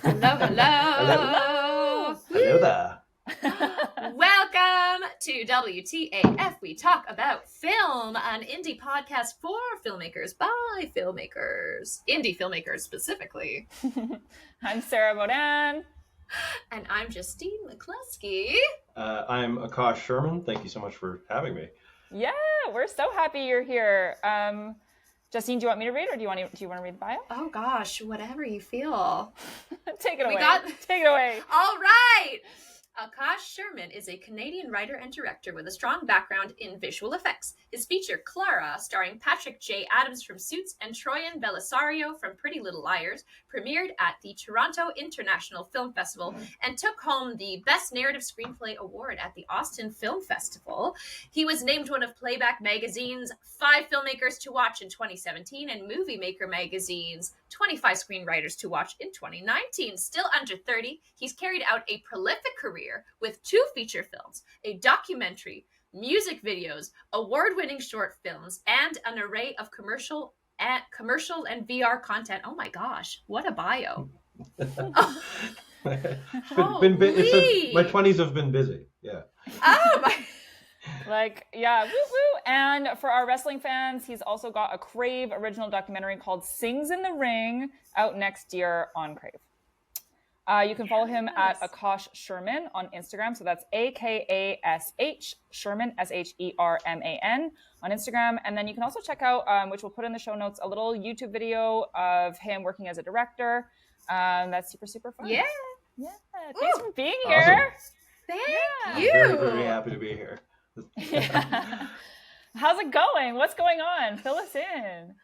Hello, Hello. hello. Hello there. Welcome to WTAF. We talk about film, an indie podcast for filmmakers by filmmakers. Indie filmmakers specifically. I'm Sarah Bodan. And I'm Justine McCloskey. I'm Akash Sherman. Thank you so much for having me. Yeah, we're so happy you're here. Justine, do you want me to read, or do you want to read the bio? Oh gosh, whatever you feel. Take it away. Take it away. All right. Akash Sherman is a Canadian writer and director with a strong background in visual effects. His feature, Clara, starring Patrick J. Adams from Suits and Troyan Bellisario from Pretty Little Liars, premiered at the Toronto International Film Festival and took home the Best Narrative Screenplay Award at the Austin Film Festival. He was named one of Playback Magazine's 5 filmmakers to watch in 2017 and Movie Maker Magazine's 25 screenwriters to watch in 2019. Still under 30, he's carried out a prolific career with 2 feature films, a documentary, music videos, award-winning short films, and an array of commercial and VR content. Oh my gosh, what a bio. My 20s have been busy. Yeah. Oh my. Woo woo. And for our wrestling fans, he's also got a Crave original documentary called Sings in the Ring out next year on Crave. You can follow him at Akash Sherman on Instagram. So that's AKASH Sherman, SHERMAN on Instagram. And then you can also check out, which we'll put in the show notes, a little YouTube video of him working as a director. That's super, super fun. Yeah. Thanks for being here. Thank you. I'm very, very happy to be here. Yeah. How's it going? What's going on? Fill us in.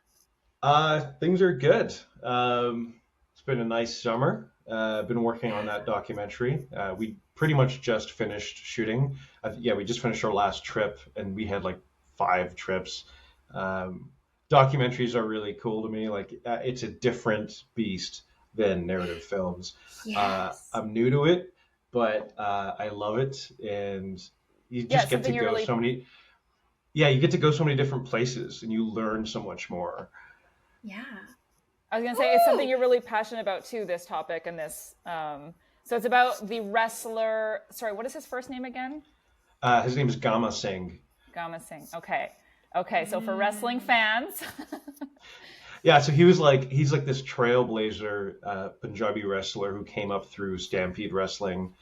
Things are good. It's been a nice summer. Been working on that documentary. We pretty much just finished shooting. We just finished our last trip, and we had like 5 trips. Documentaries are really cool to me. It's a different beast than narrative films. Yes. I'm new to it, but I love it, and you just get to go so many. Yeah, you get to go so many different places, and you learn so much more. Yeah. I was going to say, it's something you're really passionate about too, this topic and this. So it's about the wrestler. Sorry, what is his first name again? His name is Gama Singh. Gama Singh. Okay. So for wrestling fans. Yeah, so he's like this trailblazer Punjabi wrestler who came up through Stampede Wrestling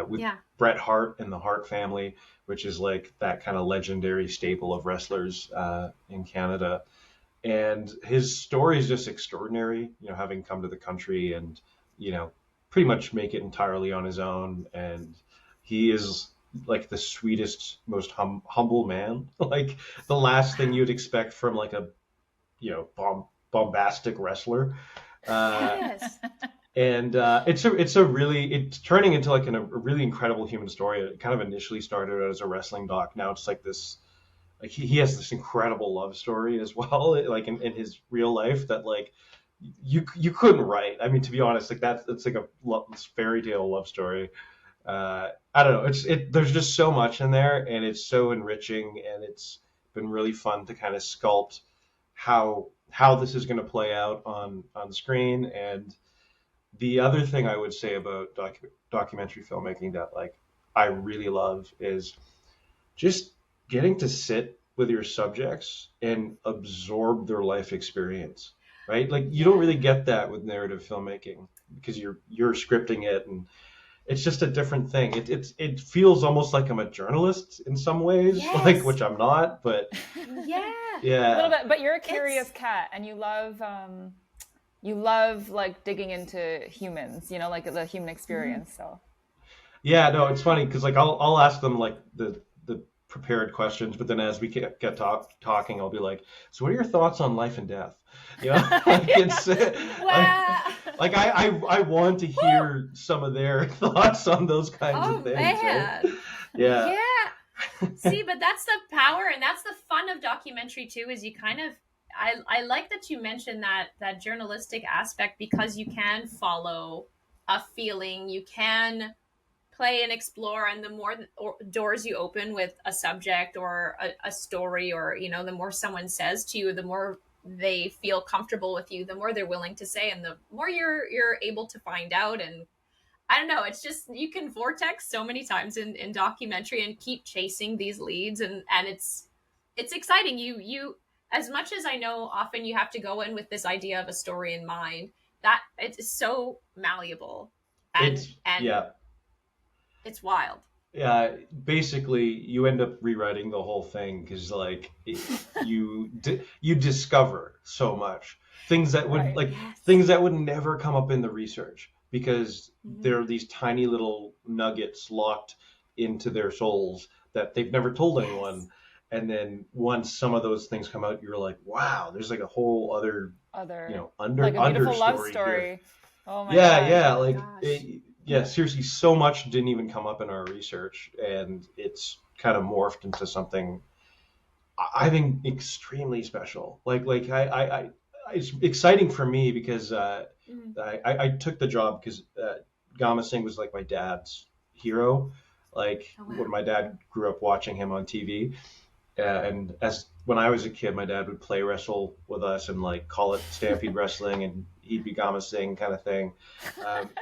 with Bret Hart and the Hart family, which is like that kind of legendary staple of wrestlers in Canada. And his story is just extraordinary, having come to the country and, pretty much make it entirely on his own. And he is like the sweetest, most humble man, like the last thing you'd expect from like a, bombastic wrestler. Yes. And it's turning into like a really incredible human story. It kind of initially started out as a wrestling doc. Now it's like this. Like he has this incredible love story as well, like in his real life that like you couldn't write. I mean, to be honest, like it's like a fairy tale love story. I don't know. There's just so much in there, and it's so enriching, and it's been really fun to kind of sculpt how this is going to play out on screen. And the other thing I would say about documentary filmmaking that like I really love is just getting to sit with your subjects and absorb their life experience, right? Like you don't really get that with narrative filmmaking because you're scripting it, and it's just a different thing. It feels almost like I'm a journalist in some ways, like which I'm not, but yeah, a little bit. But you're a curious cat, and you love like digging into humans, like the human experience. So yeah, no, it's funny because like I'll ask them like the prepared questions, but then as we get talking, I'll be like, so what are your thoughts on life and death? I want to hear some of their thoughts on those kinds of things. Man. Right? Yeah. See, but that's the power, and that's the fun of documentary too, is you kind of, I like that you mentioned that journalistic aspect, because you can follow a feeling, you can play and explore, and the more doors you open with a subject or a story, or the more someone says to you, the more they feel comfortable with you, the more they're willing to say, and the more you're able to find out. And I don't know, it's just, you can vortex so many times in documentary and keep chasing these leads, and it's exciting. You as much as I know, often you have to go in with this idea of a story in mind, that it's so malleable, and it's wild. Yeah, basically, you end up rewriting the whole thing because, like, you discover so much things that would things that would never come up in the research, because there are these tiny little nuggets locked into their souls that they've never told anyone. And then once some of those things come out, you're like, wow, there's like a whole other like a beautiful love story. Here. Oh my gosh. Seriously, so much didn't even come up in our research, and it's kind of morphed into something I think extremely special. I it's exciting for me because I took the job because Gama Singh was like my dad's hero. When my dad grew up watching him on TV. And when I was a kid, my dad would play wrestle with us and like call it Stampede Wrestling, and he'd be Gama Singh kind of thing.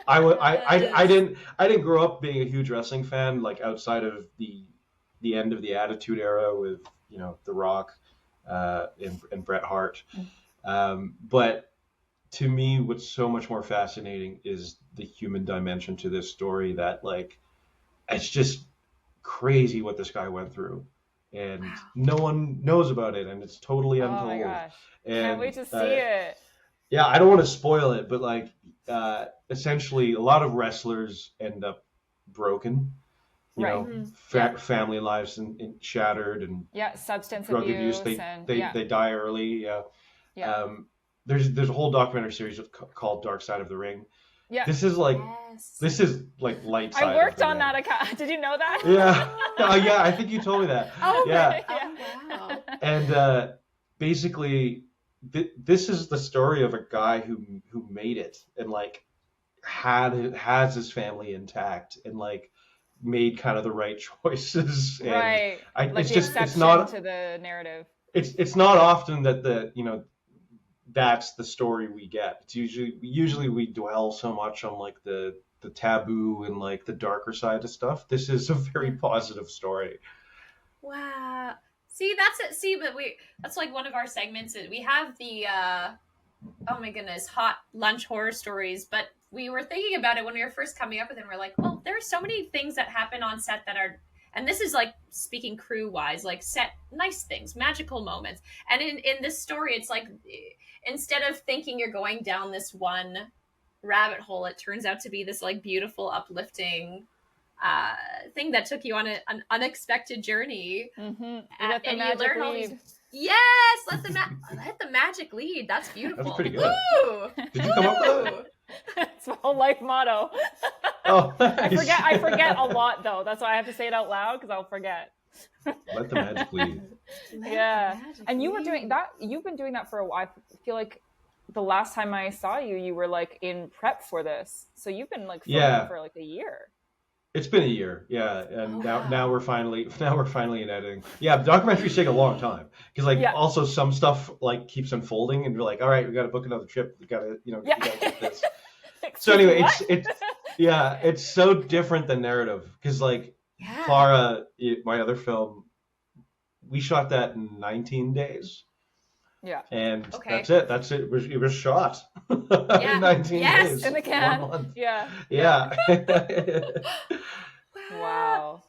I didn't grow up being a huge wrestling fan, like outside of the end of the Attitude Era with The Rock and Bret Hart. But to me, what's so much more fascinating is the human dimension to this story. That it's just crazy what this guy went through. And no one knows about it, and it's totally untold. Oh my gosh. And, can't wait to see it. Yeah, I don't want to spoil it, but essentially a lot of wrestlers end up broken. Family lives and shattered, and substance drug abuse. They die early. There's a whole documentary series called Dark Side of the Ring. Yeah. This is light side. I worked on that. Did you know that? Yeah. I think you told me that. Oh, yeah. Wow. And basically, this is the story of a guy who made it and has his family intact and made kind of the right choices. And it's not to the narrative. It's not often that that's the story we get. It's usually we dwell so much on the taboo and the darker side of stuff. This is a very positive story. Wow. See, that's it. See, but that's one of our segments. We have the oh my goodness, hot lunch horror stories, but we were thinking about it when we were first coming up with it. We're like, well, there are so many things that happen on set that are, and this is speaking crew wise, set nice things, magical moments. And in this story, it's instead of thinking you're going down this one rabbit hole, it turns out to be this beautiful, uplifting thing that took you on an unexpected journey. Mm-hmm. And you learn all these. Yes, let the magic lead. That's beautiful. That's pretty good. Woo! Did you come up with it? It's my whole life motto. Oh, nice. I forget a lot though. That's why I have to say it out loud because I'll forget. Let the magic lead. Yeah. And you were doing that. You've been doing that for a while. I feel like the last time I saw you, you were in prep for this. So you've been filming for a year. It's been a year, yeah, and now we're finally in editing. Yeah, documentaries take a long time because also some stuff keeps unfolding, and you're like, all right, we got to book another trip. We got to we got to get this. So anyway, it's so different than narrative because Clara, my other film, we shot that in 19 days. Yeah. And that's it. It was shot in 19 days. In the can. 1 month. Yeah. Yeah. Wow.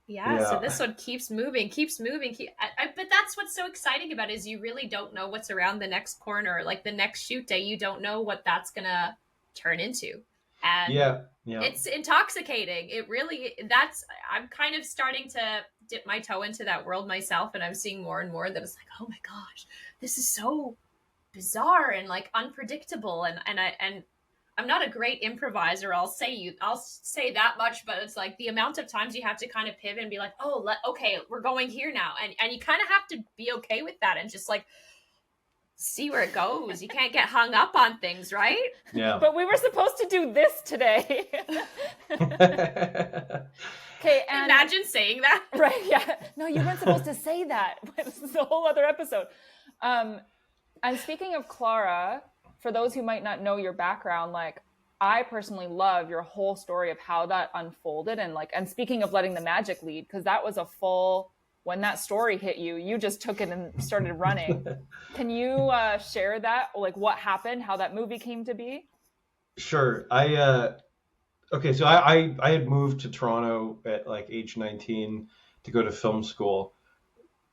Yeah, so this one keeps moving. But that's what's so exciting about it, is you really don't know what's around the next corner. The next shoot day, you don't know what that's going to turn into. And it's intoxicating. It really, I'm kind of starting to dip my toe into that world myself, and I'm seeing more and more that it's oh my gosh, this is so bizarre and unpredictable, and I'm not a great improviser, I'll say that much, but it's the amount of times you have to kind of pivot and be okay, we're going here now, and you kind of have to be okay with that and just see where it goes. You can't get hung up on things, right? Yeah. But we were supposed to do this today. Okay, and imagine saying that. Right, yeah. No, you weren't supposed to say that. This is a whole other episode. And speaking of Clara, for those who might not know your background, like I personally love your whole story of how that unfolded, and speaking of letting the magic lead, because that was a full, when that story hit you, you just took it and started running. Can you share that, like what happened, how that movie came to be? Sure. Okay, so I had moved to Toronto at like age 19 to go to film school.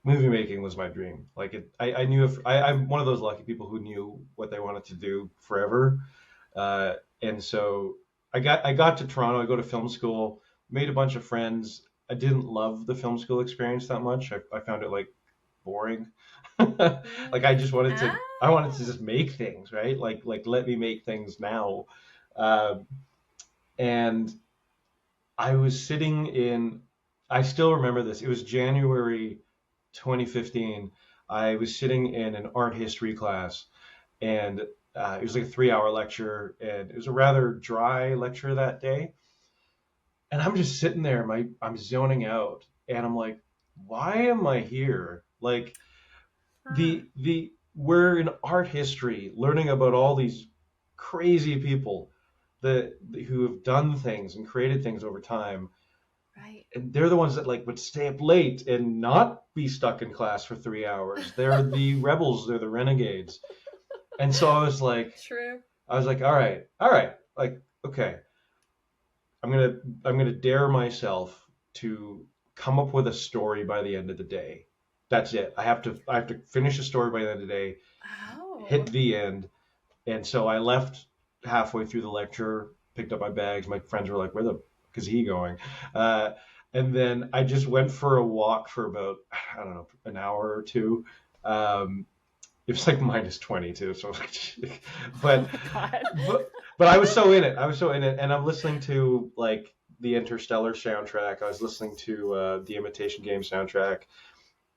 Movie making was my dream. Like I knew if I'm one of those lucky people who knew what they wanted to do forever. Uh, and so I got to Toronto. I go to film school, made a bunch of friends. I didn't love the film school experience that much. I found it like boring. Like I wanted to just make things, right? Like let me make things now. Um, and I was sitting in, I still remember this. It was January 2015. I was sitting in an art history class, and it was like a 3 hour lecture, and it was a rather dry lecture that day. And I'm just sitting there, I'm zoning out, and I'm like, why am I here? Like the we're in art history learning about all these crazy people that who have done things and created things over time, Right. and they're the ones that like would stay up late and not be stuck in class for 3 hours. They're the rebels. They're the renegades. And so True. I was like, all right, like, okay, I'm gonna dare myself to come up with a story by the end of the day. That's it. I have to finish a story by the end of the day, Oh. hit the end. And so I left halfway through the lecture, picked up my bags. My friends were like, where the fuck is he going? Uh, and then I just went for a walk for about, I don't know, an hour or two. Um, it was like minus 22. So, Oh but, my God. but I was so in it. I was so in it. And I'm listening to like the Interstellar soundtrack. I was listening to the Imitation Game soundtrack.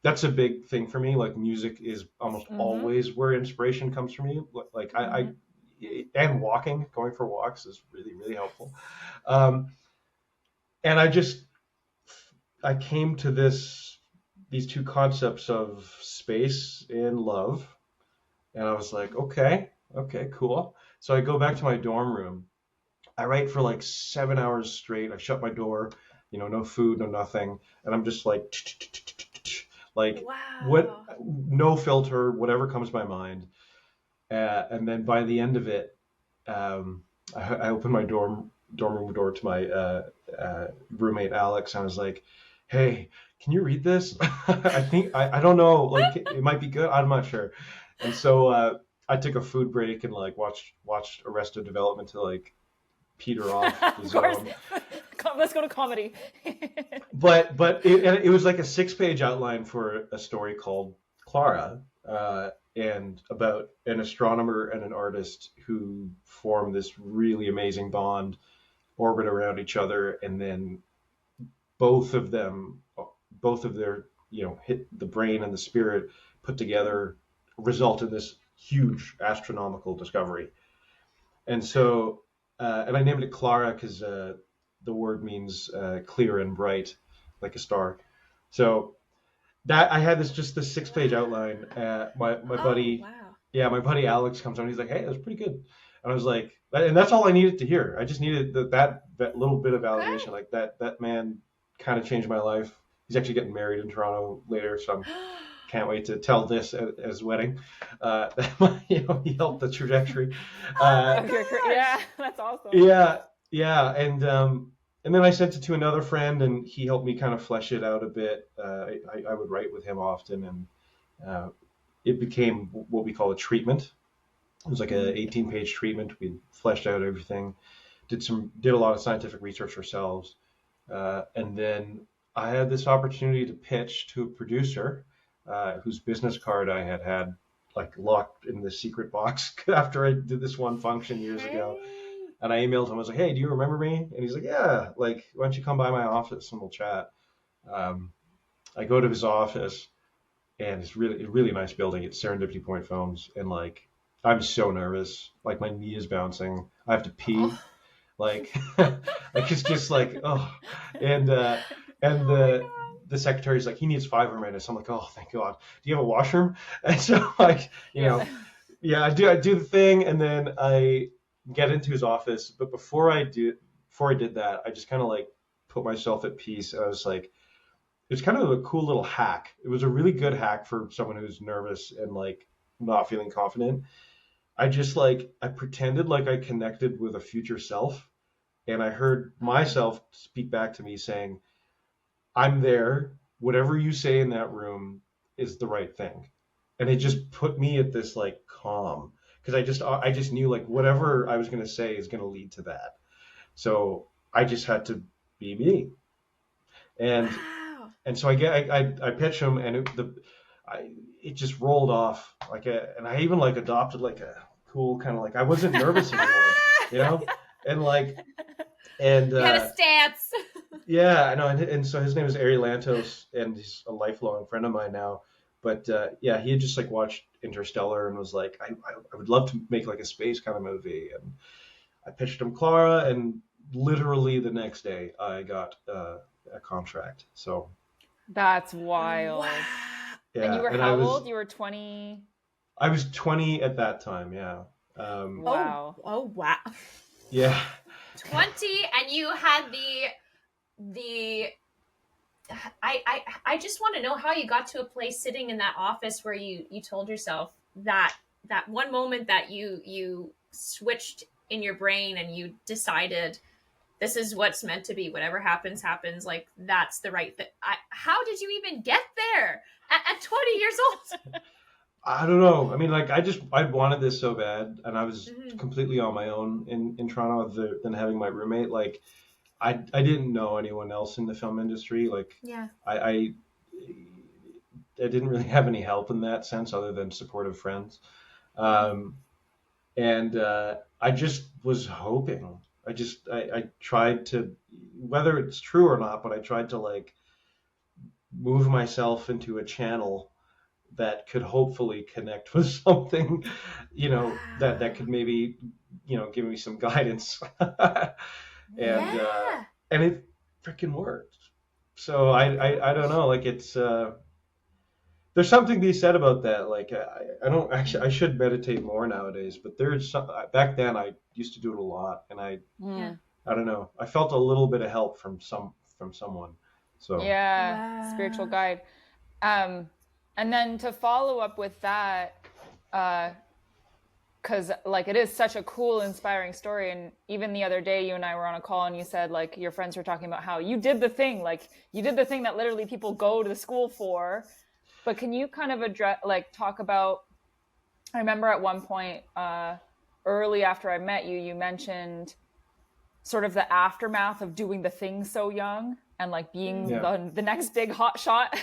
That's a big thing for me. Like music is almost Mm-hmm. always where inspiration comes from me. Like Mm-hmm. and walking, going for walks is really, really helpful. Um, and I came to these two concepts of space and love. And I was like, okay, cool. So I go back to my dorm room. I write for like 7 hours straight. I shut my door, no food, no nothing. And I'm just like what, Wow. no filter, whatever comes to my mind. And then by the end of it, I opened my dorm room door to my roommate Alex. And I was like, "Hey, can you read this? I don't know, like it might be good. I'm not sure." And so I took a food break and like watched Arrested Development to like peter off the Of course. zone. Let's go to comedy. But it was like a 6 page outline for a story called Clara, and about an astronomer and an artist who form this really amazing bond, orbit around each other, and then both of them, both of their, hit the brain and the spirit put together, result in this huge astronomical discovery. And so, and I named it Clara because the word means clear and bright, like a star. So that I had this 6 page outline. My Oh, buddy, wow. yeah, my buddy Alex comes on. He's like, "Hey, that was pretty good," and I was like, and that's all I needed to hear. I just needed that little bit of validation. Okay. Like that man kind of changed my life. He's actually getting married in Toronto later, so I can't wait to tell this at his wedding. He helped the trajectory. Oh my Uh, Okay, yeah, gosh. that's awesome. yeah, yeah, and then I sent it to another friend, and he helped me kind of flesh it out a bit. I would write with him often, and uh, it became what we call a treatment. It was like a Mm. 18-page treatment. We fleshed out everything, did a lot of scientific research ourselves, and then I had this opportunity to pitch to a producer whose business card I had like locked in the secret box after I did this one function years ago. Hey. And I emailed him. I was like, "Hey, do you remember me?" And he's like, "Yeah. Like, why don't you come by my office and we'll chat?" Um, I go to his office, and it's really a really nice building. It's Serendipity Point Films, and like, I'm so nervous. Like, my knee is bouncing. I have to pee. Oh. Like, like it's just like, oh, and Oh my the god. the secretary's like, he needs 5 roommates. I'm like, oh, thank God. Do you have a washroom? And so like, yeah, I do the thing, and then I get into his office. But before I did that, I just kind of like put myself at peace. And I was like, it's kind of a cool little hack. It was a really good hack for someone who's nervous and like not feeling confident. I just like, I pretended like I connected with a future self, and I heard myself speak back to me saying, I'm there. Whatever you say in that room is the right thing. And it just put me at this like calm, because I just knew like whatever I was going to say is going to lead to that. So I just had to be me. And so I pitched him, and it just rolled off and I even like adopted like a cool kind of like, I wasn't nervous anymore, and like, and you had a stance. Yeah, I know. And so his name is Ari Lantos, and he's a lifelong friend of mine now. But yeah, he had just like watched Interstellar and was like, I would love to make like a space kind of movie. And I pitched him Clara, and literally the next day I got a contract. So that's wild. Wow. Yeah, and you were how old? You were 20? I was 20 at that time, yeah. Wow. Oh, wow. Yeah. 20, and you had I just want to know how you got to a place sitting in that office where you told yourself that one moment that you switched in your brain and you decided this is what's meant to be, whatever happens, like that's the right thing. How did you even get there at 20 years old? I don't know. I mean, like I wanted this so bad, and I was completely on my own in Toronto other than having my roommate. Like I didn't know anyone else in the film industry. Like I didn't really have any help in that sense other than supportive friends. And I just was hoping. I tried to, whether it's true or not, but I tried to like move myself into a channel that could hopefully connect with something, that could maybe, give me some guidance. And it freaking worked. So I don't know, like it's, there's something to be said about that. Like I don't actually, I should meditate more nowadays, but there's some, back then I used to do it a lot, and I don't know, I felt a little bit of help from someone. So spiritual guide. And then to follow up with that, because like it is such a cool, inspiring story. And even the other day, you and I were on a call, and you said like your friends were talking about how you did the thing, that literally people go to the school for. But can you kind of talk about? I remember at one point, early after I met you, you mentioned sort of the aftermath of doing the thing so young and like being the next big hot shot.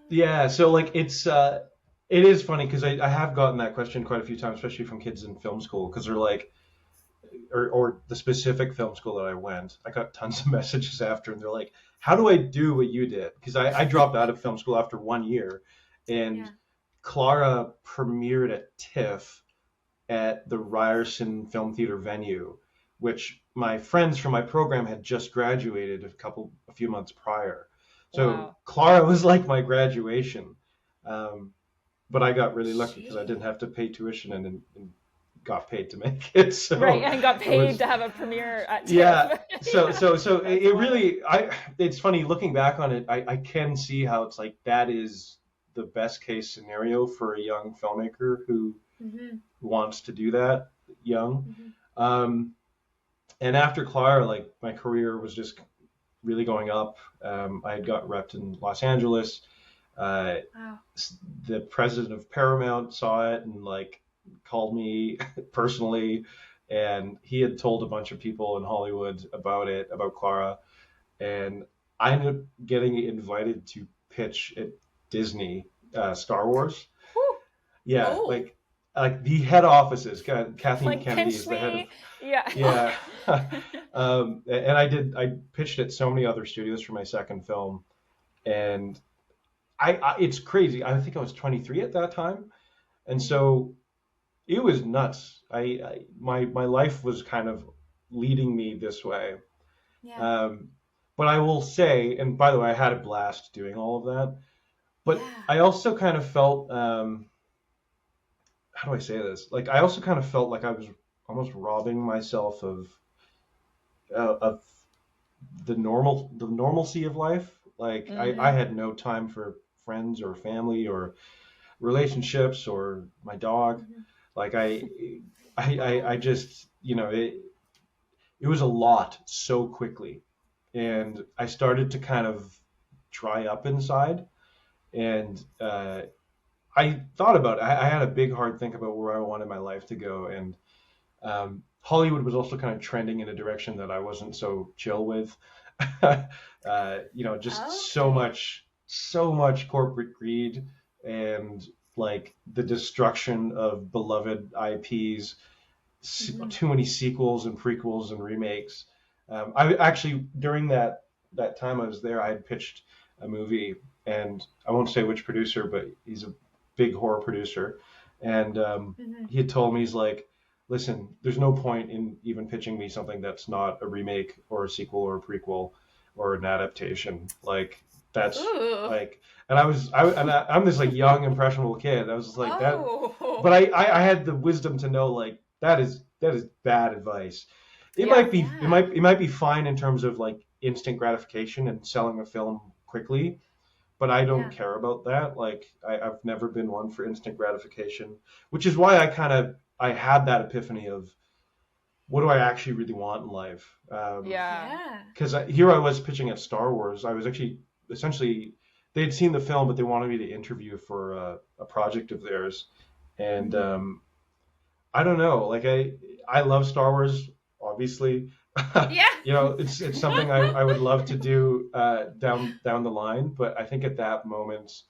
Yeah. So like it is funny because I have gotten that question quite a few times, especially from kids in film school, because they're like, or the specific film school that I went, I got tons of messages after, and they're like, how do I do what you did? Because I dropped out of film school after 1 year, and Clara premiered at TIFF at the Ryerson Film Theater venue, which my friends from my program had just graduated a few months prior. So Clara was like my graduation. But I got really lucky because I didn't have to pay tuition and got paid to make it. So right, and got paid to have a premiere at TIFF. Yeah. So it really, it's funny looking back on it. I can see how it's like that is the best case scenario for a young filmmaker who wants to do that young. And after Clara, like my career was just really going up. I had got repped in Los Angeles. The president of Paramount saw it and like called me personally, and he had told a bunch of people in Hollywood about Clara, and I ended up getting invited to pitch at Disney Star Wars. Woo. Yeah, like the head offices. Kathleen like Kennedy is the head of and I pitched at so many other studios for my second film, and it's crazy. I think I was 23 at that time, and so it was nuts. My life was kind of leading me this way. But But I will say, and by the way, I had a blast doing all of that. But Yeah. I also kind of felt, how do I say this? Like, I also kind of felt like I was almost robbing myself of the normalcy of life. Like, I had no time for friends or family or relationships or my dog. Like, I just, it was a lot so quickly. And I started to kind of dry up inside. And I thought about it. I had a big hard think about where I wanted my life to go. And Hollywood was also kind of trending in a direction that I wasn't so chill with. Just so much corporate greed and like the destruction of beloved IPs, too many sequels and prequels and remakes. I actually, during that time I was there, I had pitched a movie, and I won't say which producer, but he's a big horror producer, and he had told me, he's like, listen, there's no point in even pitching me something that's not a remake or a sequel or a prequel or an adaptation. Like, that's like, and I'm this like young impressionable kid. I was just like that, but I had the wisdom to know, like, that is bad advice. It might be fine in terms of like instant gratification and selling a film quickly, but I don't care about that. Like, I've never been one for instant gratification, which is why I had that epiphany of, what do I actually really want in life? Because here I was pitching at Star Wars. I was actually, essentially, they had seen the film, but they wanted me to interview for a project of theirs. And I don't know, like, I love Star Wars, obviously. It's something I would love to do down the line. But I think at that moment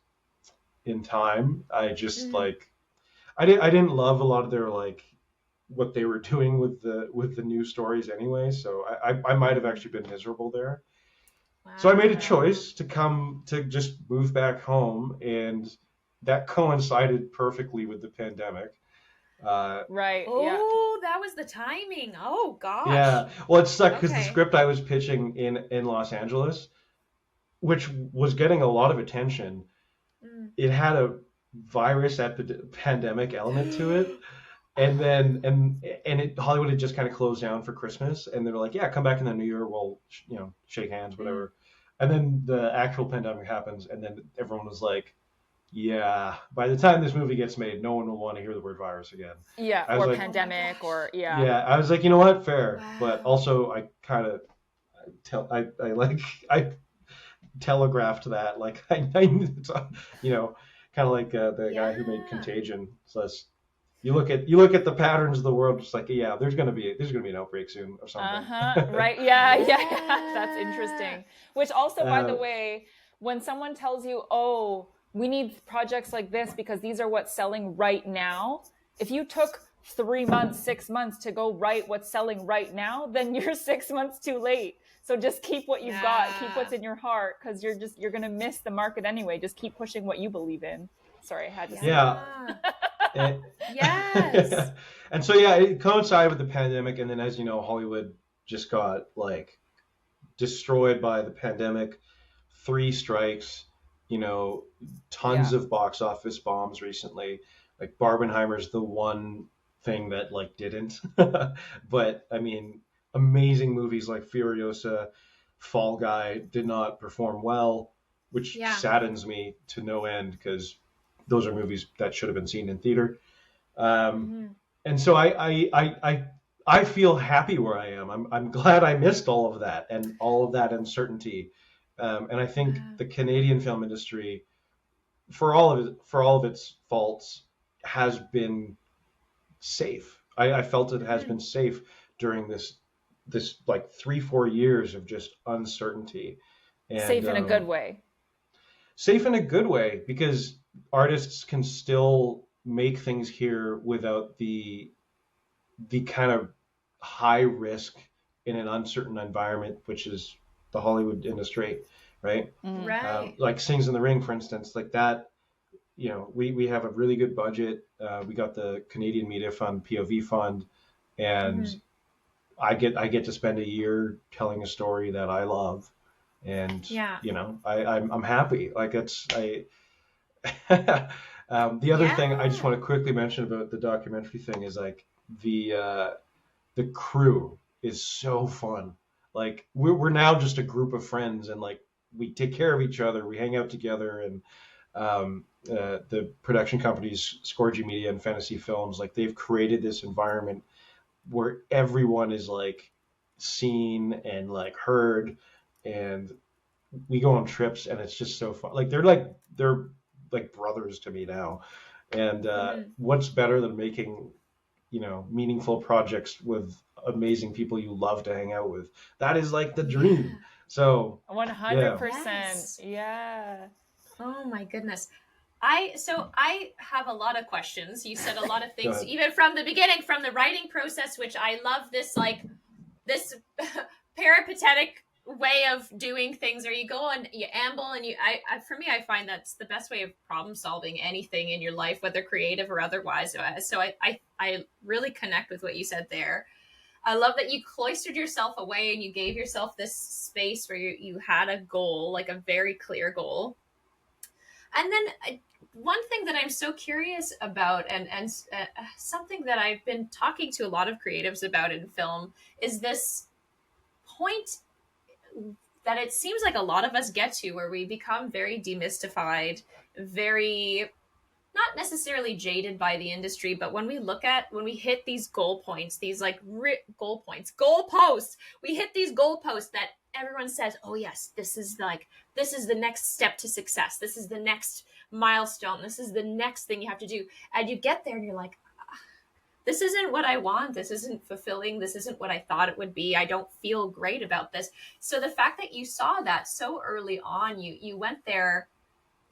in time, I just like, I didn't love a lot of their, like, what they were doing with the new stories anyway. So I might have actually been miserable there. Wow. So I made a choice to just move back home, and that coincided perfectly with the pandemic. Right. Oh, that was the timing. Oh gosh. Yeah. Well, it sucked because the script I was pitching in Los Angeles, which was getting a lot of attention, it had a virus pandemic element to it. And then Hollywood had just kind of closed down for Christmas, and they were like, yeah, come back in the new year, we'll shake hands, whatever. And then the actual pandemic happens, and then everyone was like, yeah, by the time this movie gets made, no one will want to hear the word virus again. Yeah, or like, pandemic, or Yeah, I was like, you know what, fair. Wow. But also I kind of I telegraphed that, like, I kind of like the guy who made Contagion. So you look at the patterns of the world, just like, yeah, there's gonna be an outbreak soon or something. Right. Yeah. That's interesting. Which also, by the way, when someone tells you, oh, we need projects like this because these are what's selling right now, if you took 3 months, 6 months to go write what's selling right now, then you're 6 months too late. So just keep what you've got, keep what's in your heart, because you're gonna miss the market anyway. Just keep pushing what you believe in. Sorry, I had to say that. Yes. And so, yeah, it coincided with the pandemic, and then, as you know, Hollywood just got like destroyed by the pandemic. 3 strikes, tons of box office bombs recently. Like, Barbenheimer's the one thing that, like, didn't. But I mean, amazing movies like Furiosa, Fall Guy did not perform well, which saddens me to no end, because those are movies that should have been seen in theater. And so I feel happy where I am. I'm glad I missed all of that and all of that uncertainty. And I think the Canadian film industry, for all of its faults, has been safe. I felt it has been safe during this like 3-4 years of just uncertainty. And, safe in a good way. Safe in a good way, because artists can still make things here without the kind of high risk in an uncertain environment, which is the Hollywood industry, right? Right. Like Sings in the Ring, for instance, like that. We have a really good budget. We got the Canadian Media Fund, POV fund, and I get to spend a year telling a story that I love, And Yeah. you know, I'm happy. Like the other thing I just want to quickly mention about the documentary thing is like the crew is so fun. Like we're now just a group of friends, and like we take care of each other. We hang out together, and the production companies, Scorgy Media and Fantasy Films, like they've created this environment where everyone is like seen and like heard, and we go on trips, and it's just so fun. Like they're like brothers to me now, and what's better than making, you know, meaningful projects with amazing people you love to hang out with? That is like the dream. So 100%. Yeah. Oh my goodness. I have a lot of questions. You said a lot of things, ahead. even from the beginning, from the writing process, which I love this this peripatetic way of doing things, or you go and you amble, and for me, I find that's the best way of problem solving anything in your life, whether creative or otherwise. So I really connect with what you said there. I love that you cloistered yourself away and you gave yourself this space where you had a goal, like a very clear goal. And then one thing that I'm so curious about, and something that I've been talking to a lot of creatives about in film, is this point that it seems like a lot of us get to, where we become very demystified, very not necessarily jaded by the industry, but when we hit these goal points, these like goalposts, we hit these goalposts that everyone says, oh yes, this is the next step to success. This is the next milestone. This is the next thing you have to do. And you get there and you're like, this isn't what I want. This isn't fulfilling. This isn't what I thought it would be. I don't feel great about this. So the fact that you saw that so early on, you went there,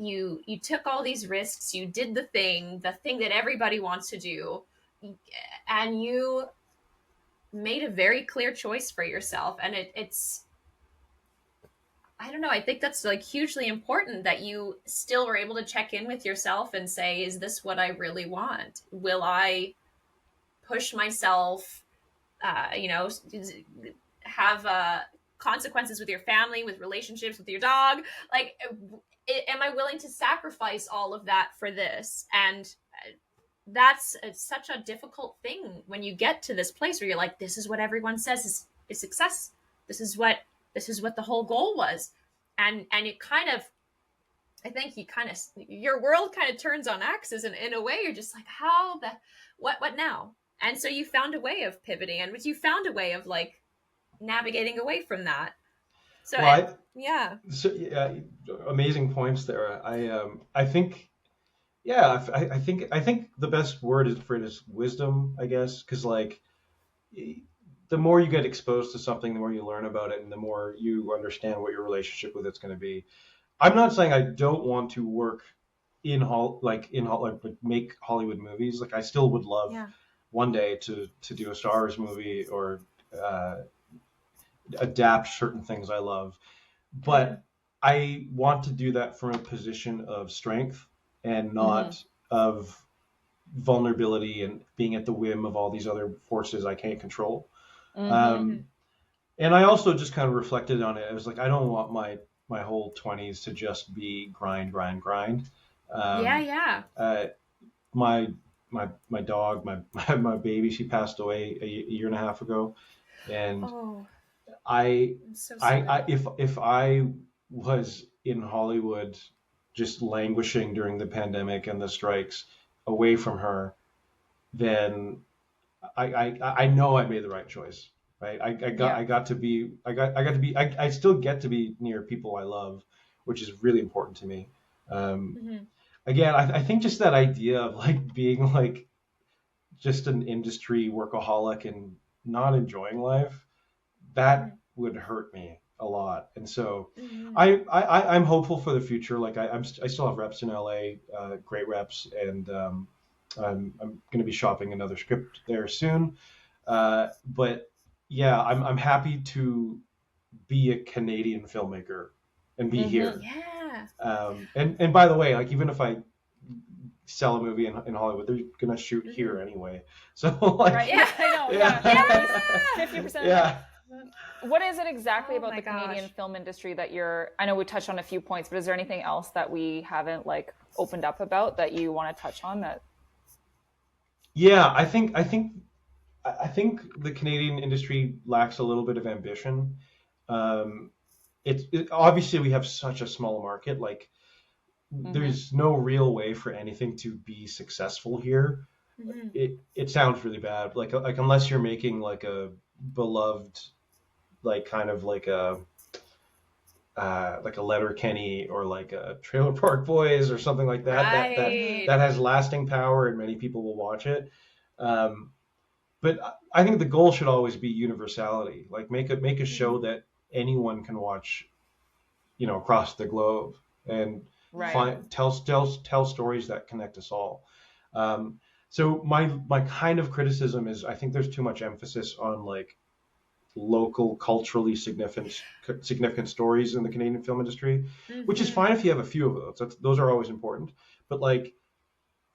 you took all these risks, you did the thing that everybody wants to do, and you made a very clear choice for yourself. And it's I don't know, I think that's like hugely important, that you still were able to check in with yourself and say, is this what I really want? Will I push myself, have consequences with your family, with relationships, with your dog? Like, am I willing to sacrifice all of that for this? And that's such a difficult thing when you get to this place where you're like, this is what everyone says is success. This is what the whole goal was. And it kind of, I think your world kind of turns on axis, and in a way you're just like, what now? And so you found a way of pivoting, and you found a way of like navigating away from that. So amazing points there. I think the best word for it is wisdom, I guess, because like the more you get exposed to something, the more you learn about it, and the more you understand what your relationship with it's going to be. I'm not saying I don't want to work make Hollywood movies. Like I still would love one day to do a Star Wars movie, or adapt certain things I love. But I want to do that from a position of strength, and not of vulnerability and being at the whim of all these other forces I can't control. And I also just kind of reflected on it. I was like, I don't want my whole 20s to just be grind. My dog, my baby, she passed away a year and a half ago, and if I was in Hollywood just languishing during the pandemic and the strikes away from her, then I know I made the right choice. Right. I still get to be near people I love, which is really important to me. Again, I think just that idea of like being like just an industry workaholic and not enjoying life, that would hurt me a lot. And so I'm hopeful for the future. Like I still have reps in LA, great reps, and I'm going to be shopping another script there soon. But yeah, I'm happy to be a Canadian filmmaker and be here. Yeah. And by the way, like even if I sell a movie in Hollywood, they're gonna shoot here anyway. So like, right, yeah, I know. Yeah, 50%. Yeah. What is it exactly Oh about my the Canadian gosh. film industry that I know we touched on a few points, but is there anything else that we haven't like opened up about that you want to touch on that? Yeah, I think the Canadian industry lacks a little bit of ambition. Um, obviously we have such a small market. Like, Mm-hmm. there's no real way for anything to be successful here. Mhm. It sounds really bad. Like unless you're making like a beloved, like kind of like a Letterkenny or like a Trailer Park Boys or something like that. Mm-hmm. That has lasting power and many people will watch it. Um, but I think the goal should always be universality. Like make a show Mhm. that anyone can watch, across the globe, and Right. tell stories that connect us all. Um, so my kind of criticism is I think there's too much emphasis on like local culturally significant stories in the Canadian film industry, which is Mhm. fine if you have a few of those. Those are always important, but like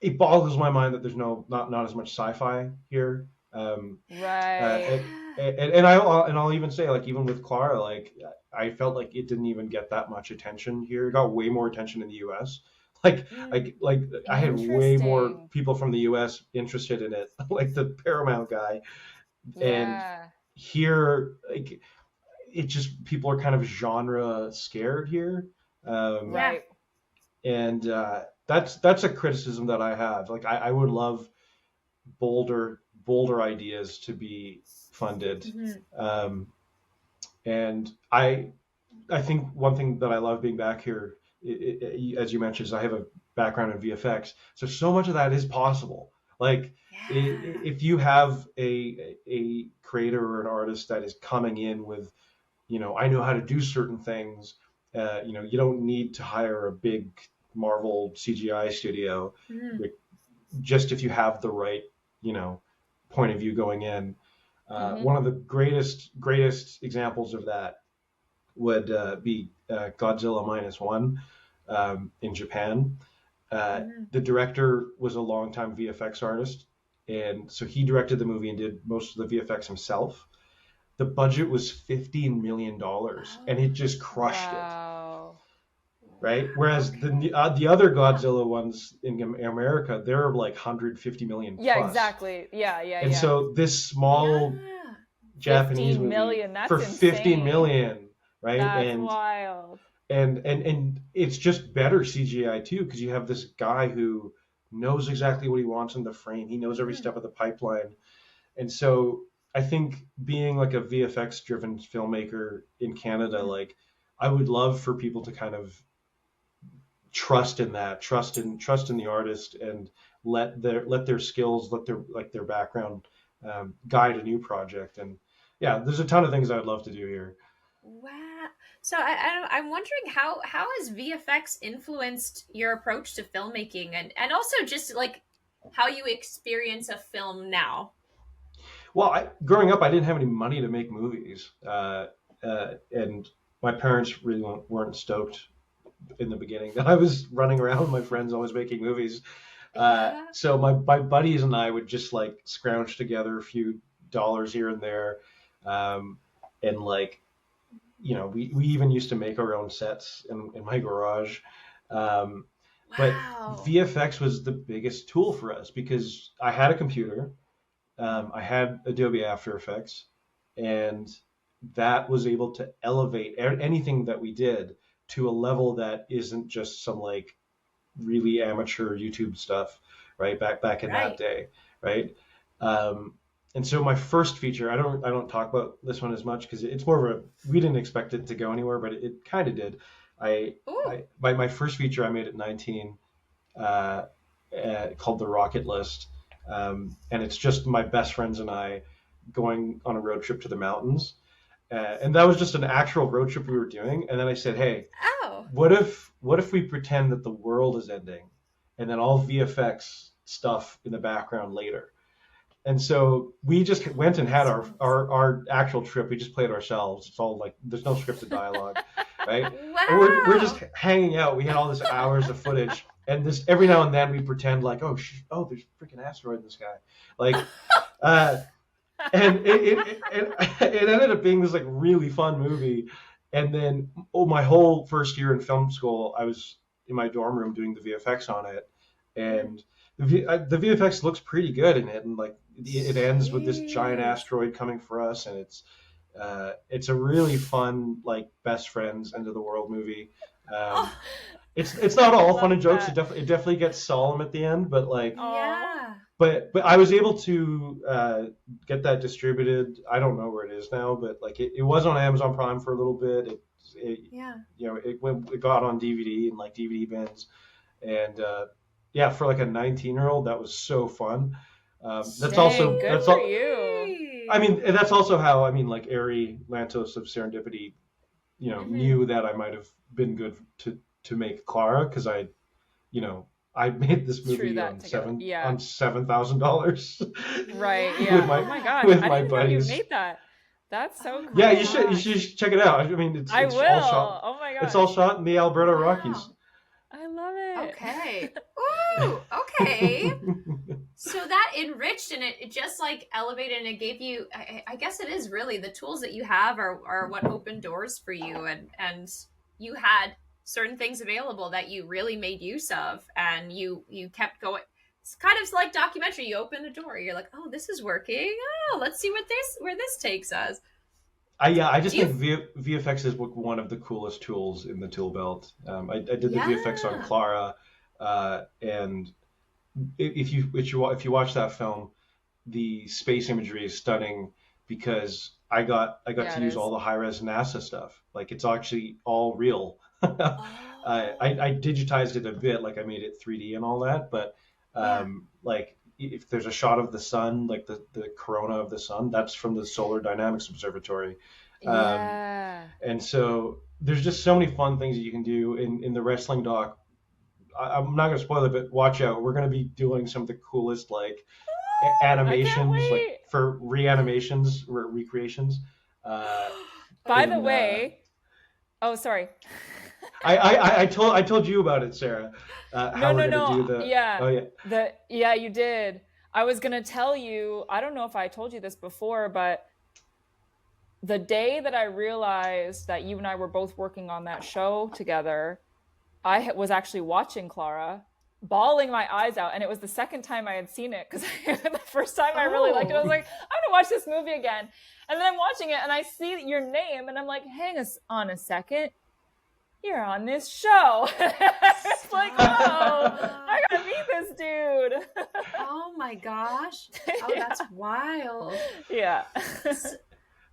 it boggles my mind that there's not as much sci-fi here. Right. And I'll even say, like, even with Clara, like I felt like it didn't even get that much attention here. It got way more attention in the U.S. Like Mm. like I had way more Interesting. people from the U.S. interested in it, like the Paramount guy, and Yeah. here, like, it just people are kind of genre scared here, um, Yeah. Right. and that's a criticism that I have. Like I would love bolder ideas to be funded. Mhm. Um, and I think one thing that I love being back here, as you mentioned, is I have a background in VFX, so much of that is possible. Like Yeah. if you have a creator or an artist that is coming in with, I know how to do certain things. You don't need to hire a big Marvel CGI studio. Mhm. Just if you have the right, you know, point of view going in. Mm-hmm. One of the greatest examples of that would be Godzilla minus one, in Japan. Mhm. The director was a longtime VFX artist, and so he directed the movie and did most of the VFX himself. The budget was $15 million, and it Oh. just crushed it. Wow. Right? Wow. Whereas Okay. the other Huh. Godzilla ones in America, they're like 150 million Yeah, plus. exactly. Yeah, yeah, And yeah. so this small Yeah. Japanese 15 movie million. for That's 15 insane. million, right? That's And wild. and it's just better CGI too, because you have this guy who knows exactly what he wants in the frame. He knows every Mhm. step of the pipeline. And so I think being like a VFX driven filmmaker in Canada, Mhm. like I would love for people to kind of trust in the artist, and let their skills, let their background, guide a new project. And yeah, there's a ton of things I'd love to do here. Wow. So I'm wondering how has VFX influenced your approach to filmmaking, and also just like how you experience a film now. Well, growing up, I didn't have any money to make movies, and my parents really weren't stoked in the beginning that I was running around with my friends always making movies. Yeah. So my buddies and I would just like scrounge together a few dollars here and there, and like, we even used to make our own sets in my garage. Um, but Wow. VFX was the biggest tool for us because I had a computer, I had Adobe After Effects, and that was able to elevate anything that we did to a level that isn't just some like really amateur YouTube stuff, right? Back in that Right. day, right? Um, and so my first feature, I don't talk about this one as much because it's more of a, we didn't expect it to go anywhere, but it kind of did. I Ooh. I my first feature I made at 19, uh, called The Rocket List, and it's just my best friends and I going on a road trip to the mountains. And that was just an actual road trip we were doing. And then I said, hey, Oh. what if we pretend that the world is ending, and then all VFX stuff in the background later? And so we just went and had our actual trip. We just played ourselves. It's all like there's no scripted dialogue, right? And we're just Wow. hanging out. We had all this hours of footage, and this every now and then we pretend like, oh, there's a freaking asteroid in the sky, like, uh, and it ended up being this like really fun movie. And then my whole first year in film school, I was in my dorm room doing the VFX on it, and the VFX looks pretty good in it, and like it ends with this giant asteroid coming for us, and it's a really fun like best friends end of the world movie. Um, it's not all fun and jokes. It definitely gets solemn at the end, but like Yeah. but I was able to get that distributed. I don't know where it is now, but like it was on Amazon Prime for a little bit. Yeah. It got on DVD and like DVD bins, and yeah, for like a 19-year-old, that was so fun. That's Dang, also good that's for all. you. I mean, and that's also how like Ari Lantos of Serendipity, knew that I might have been good to make Clara because I made this Threw movie that on together. Yeah. $7,000. Right. With Yeah. my Oh my gosh. with I my didn't even know you buddies. made that. That's so cool. Yeah, my you should check it out. I mean, it's I it's will. all shot. Oh my gosh. It's all shot in the Alberta Rockies. Wow. I love it. Okay. Ooh, okay. So that enriched and it just like elevated and it gave you, I guess it is really the tools that you have are what opened doors for you, and you had certain things available that you really made use of, and you kept going. It's kind of like documentary. You open a door, you're like, oh, this is working. Oh, let's see where this takes us. I just think VFX is one of the coolest tools in the tool belt. I did the VFX on Clara, and if you watch that film, the space imagery is stunning because I got to use all the high res NASA stuff. Like it's actually all real. I digitized it a bit, like I made it 3D and all that, but like if there's a shot of the sun, like the corona of the sun, that's from the Solar Dynamics Observatory. And so there's just so many fun things that you can do in the wrestling doc. I'm not going to spoil it, but watch out. We're going to be doing some of the coolest like animations, like for reanimations, recreations. By the way, oh sorry. I told you about it, Sarah. How we're gonna do the yeah, you did. I was gonna tell you. I don't know if I told you this before, but the day that I realized that you and I were both working on that show together, I was actually watching Clara, bawling my eyes out, and it was the second time I had seen it because the first time I really liked it. I was like, I'm gonna watch this movie again, and then I'm watching it and I see your name and I'm like, hang on a second. You're on this show. It's like, oh, I gotta meet this dude. Oh my gosh. Oh, that's wild. Yeah.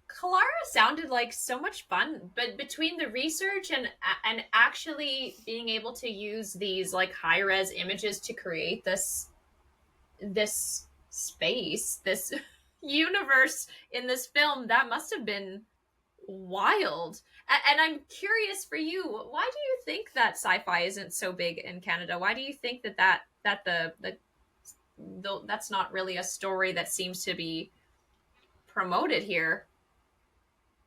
Clara sounded like so much fun, but between the research and actually being able to use these like high res images to create this space, this universe in this film, that must have been wild. And I'm curious for you, why do you think that sci-fi isn't so big in Canada? Why do you think that that's not really a story that seems to be promoted here?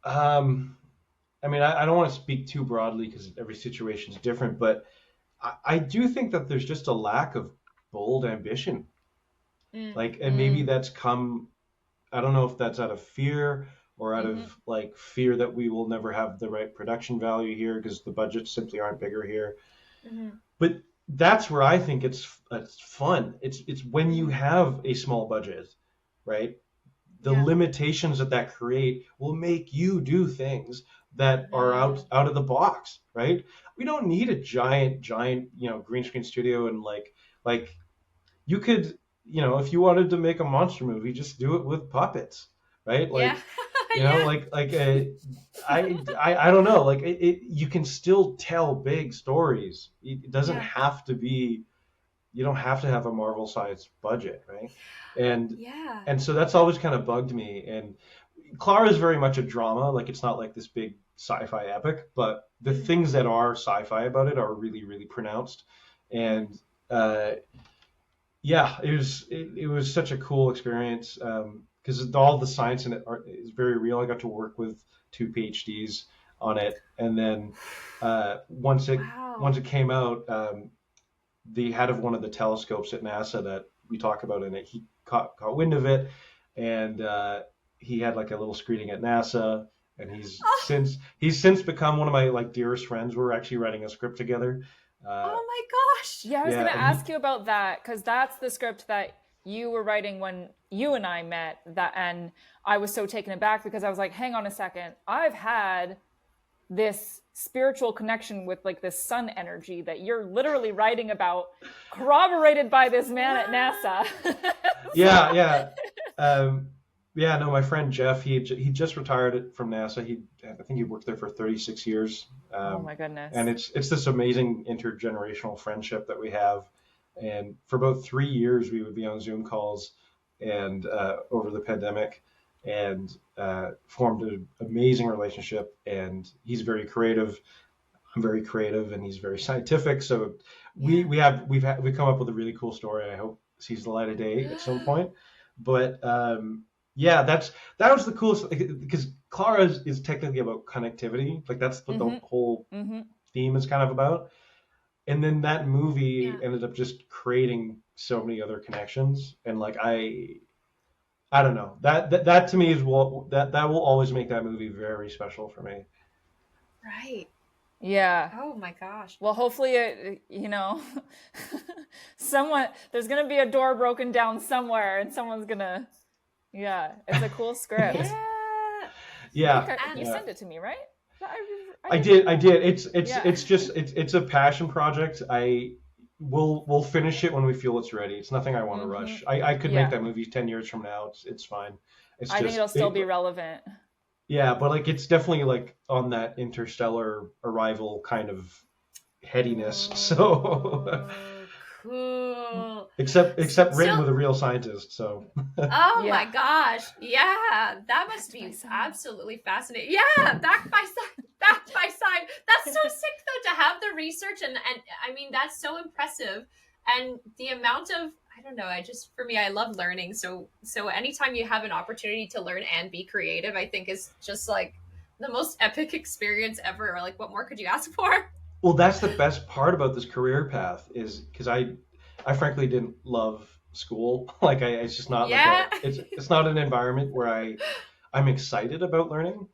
I mean, I don't want to speak too broadly because every situation is different, but I do think that there's just a lack of bold ambition. Like, and maybe that's come, I don't know if that's out of fear or out of like fear that we will never have the right production value here because the budgets simply aren't bigger here. But that's where I think it's fun. It's when you have a small budget, right? The limitations that create will make you do things that are out of the box, right? We don't need a giant, green screen studio and like you could, if you wanted to make a monster movie, just do it with puppets, right? Like, I don't know, like you can still tell big stories. It doesn't have to be, you don't have to have a Marvel sized budget, right? And so that's always kind of bugged me. And Clara is very much a drama. Like it's not like this big sci-fi epic, but the things that are sci-fi about it are really, really pronounced. And it was such a cool experience because all the science in it is very real. I got to work with 2 PhDs on it, and then once it came out, the head of one of the telescopes at NASA that we talk about in it, he caught wind of it, and he had like a little screening at NASA, and Oh, he's since become one of my like dearest friends. We're actually writing a script together. oh my gosh. Yeah, I was Yeah, going to and he ask you about that because that's the script that you were writing when you and I met. And I was so taken aback because I was like, hang on a second. I've had this spiritual connection with like this sun energy that you're literally writing about, corroborated by this man at NASA. yeah, yeah. Um, yeah, no, my friend Jeff, he just retired from NASA. I think he worked there for 36 years. Oh my goodness. And it's this amazing intergenerational friendship that we have. And for about 3 years, we would be on Zoom calls and over the pandemic, and formed an amazing relationship. And he's very creative. I'm very creative, and he's very scientific. So we've come up with a really cool story. I hope sees the light of day at some point. But yeah, that was the coolest, because Clara is technically about connectivity. Like that's what the whole theme is kind of about. And then that movie ended up just creating so many other connections. And like I don't know, that to me is that will always make that movie very special for me. Right. Yeah. Oh my gosh. Well, hopefully, there's going to be a door broken down somewhere and someone's going to, it's a cool script. Yeah. You sent it to me, right? I did. It's a passion project. We'll finish it when we feel it's ready. It's nothing I want to rush. I could make that movie 10 years from now. It's fine. I think it'll still be relevant. Yeah, but like it's definitely like on that interstellar arrival kind of headiness. So cool. Except written with a real scientist. So. Oh my gosh! Yeah, that must be absolutely fascinating. Yeah, back by side. That's so sick though to have the research and I mean that's so impressive, and the amount of I don't know. For me, I love learning. So anytime you have an opportunity to learn and be creative, I think is just like the most epic experience ever. Like, what more could you ask for? Well, that's the best part about this career path is because I frankly didn't love school. Like, it's just not it's not an environment where I'm excited about learning.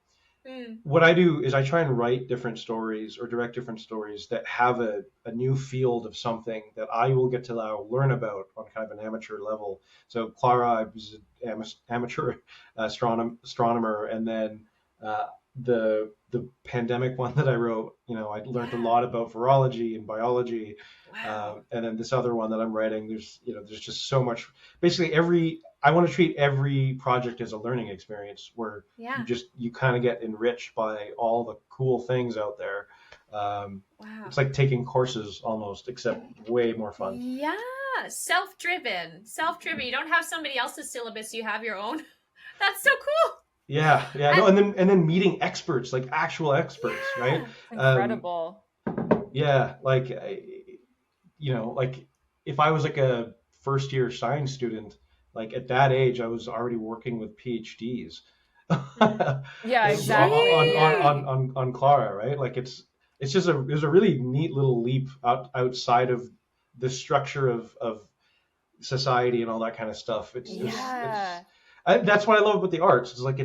What I do is I try and write different stories or direct different stories that have a new field of something that I will get to now learn about on kind of an amateur level. So Clara, I was an amateur astronomer, and then the pandemic one that I wrote, I learned a lot about virology and biology. Wow. And then this other one that I'm writing, there's just so much. Basically, I want to treat every project as a learning experience where you kind of get enriched by all the cool things out there. Wow. It's like taking courses almost, except way more fun. Yeah, self-driven. You don't have somebody else's syllabus; you have your own. That's so cool. Yeah, no, and then meeting experts, like actual experts, right? Incredible. Yeah, like like if I was like a first year science student, like at that age, I was already working with PhDs. Yeah, exactly. On Clara, right? Like it's just it was a really neat little leap outside of the structure of society and all that kind of stuff. That's what I love about the arts. It's like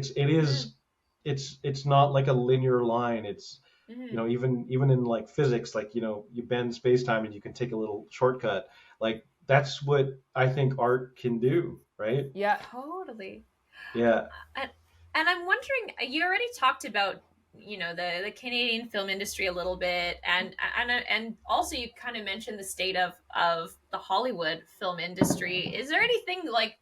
it's not like a linear line. It's even in like physics, like you bend space time and you can take a little shortcut. Like that's what I think art can do, right? Yeah, totally. Yeah. And I'm wondering, you already talked about the Canadian film industry a little bit, and also you kind of mentioned the state of the Hollywood film industry. Is there anything like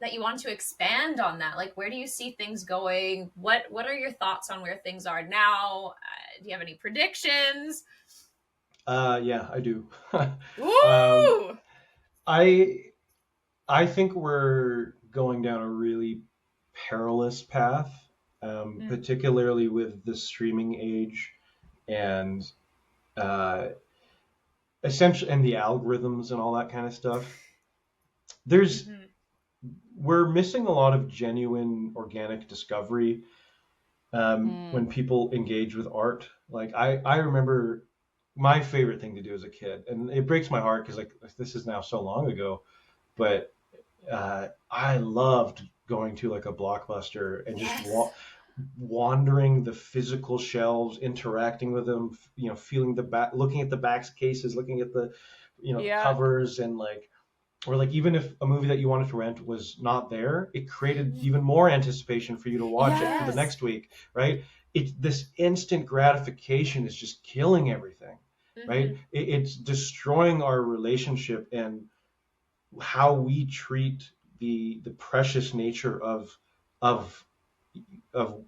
that you want to expand on that? Like, where do you see things going? What are your thoughts on where things are now? Do you have any predictions? Yeah, I do. Woo! I think we're going down a really perilous path, particularly with the streaming age and essentially and the algorithms and all that kind of stuff. We're missing a lot of genuine organic discovery when people engage with art. Like I remember my favorite thing to do as a kid, and it breaks my heart because like this is now so long ago, but I loved going to like a Blockbuster and just Yes. wandering the physical shelves, interacting with them, feeling the back, looking at the back cases, looking at the, Yeah. covers, and like, or like even if a movie that you wanted to rent was not there, it created Mhm. even more anticipation for you to watch it for the Yes. next week, right? It's this instant gratification is just killing everything, right? Mhm. It's destroying our relationship and how we treat the precious nature of of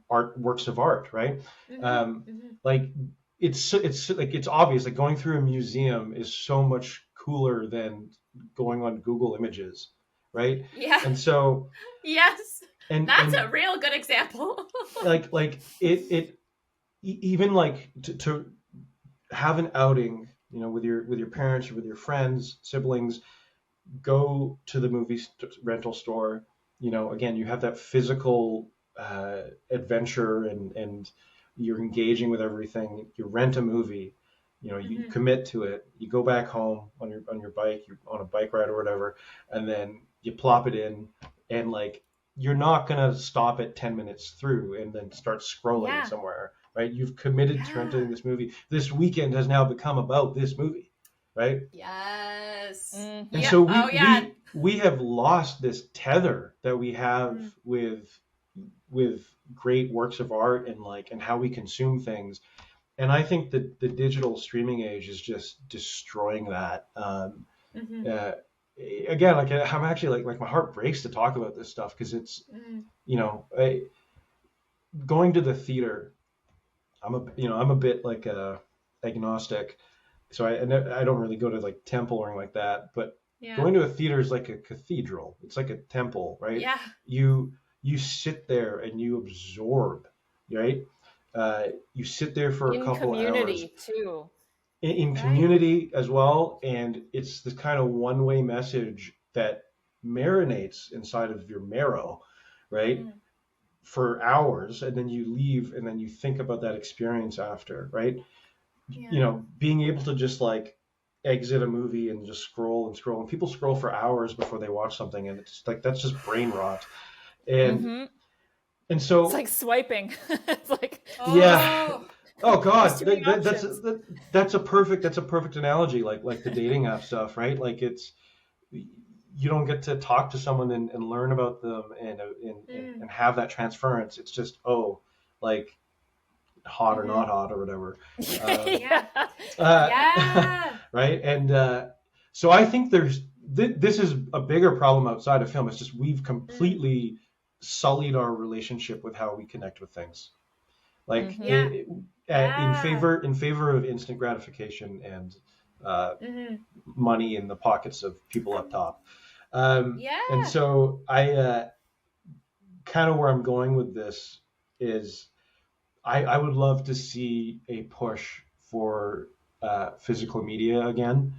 art, works of art, right? Mhm. Um, Mhm. like it's like it's obvious like going through a museum is so much cooler than going on Google Images, right? Yeah. And so Yes. and That's a and real good example. like it even like to have an outing, with your parents or with your friends, siblings, go to the rental store. Again, you have that physical adventure, and you're engaging with everything. You rent a movie, you Mhm. commit to it. You go back home on your bike, you're on a bike ride or whatever, and then you plop it in, and like you're not gonna stop at 10 minutes through and then start scrolling Yeah. somewhere, right? You've committed to Yeah. renting this movie. This weekend has now become about this movie, right? Yes. And Mm-hmm. Yeah. so Oh yeah. we have lost this tether that we have Mhm. with great works of art, and how we consume things. And I think that the digital streaming age is just destroying that. Mhm. Uh, Again, like I'm actually like my heart breaks to talk about this stuff because it's, Mhm. going to the theater. I'm a bit like agnostic, so I don't really go to like temple or anything like that. But Yeah. going to a theater is like a cathedral. It's like a temple, right? Yeah. You you sit there and you absorb, right? You sit there for a In couple hours community too. in Right. community as well, and it's this kind of one-way message that marinates inside of your marrow, right? Mhm. For hours, and then you leave, and then you think about that experience after, right? Yeah. Being able to just like exit a movie and just scroll and scroll, and people scroll for hours before they watch something, and it's like that's just brain rot. and Mm-hmm. and It's so like swiping. It's like yeah. Oh. Oh there's god, too many options. that's a perfect analogy, like the dating app stuff, right? Like it's, you don't get to talk to someone and learn about them, Mm. and have that transference. It's just, oh, like hot or not Mhm. hot or whatever. um, Yeah. Yeah. Yeah. right? And so I think this is a bigger problem outside of film. It's just we've Mm. completely sullied our relationship with how we connect with things. Like Mm-hmm. Yeah. in Yeah. favor of instant gratification and Mhm. money in the pockets of people up top. And Yeah. so I kind of where I'm going with this is I would love to see a push for physical media again.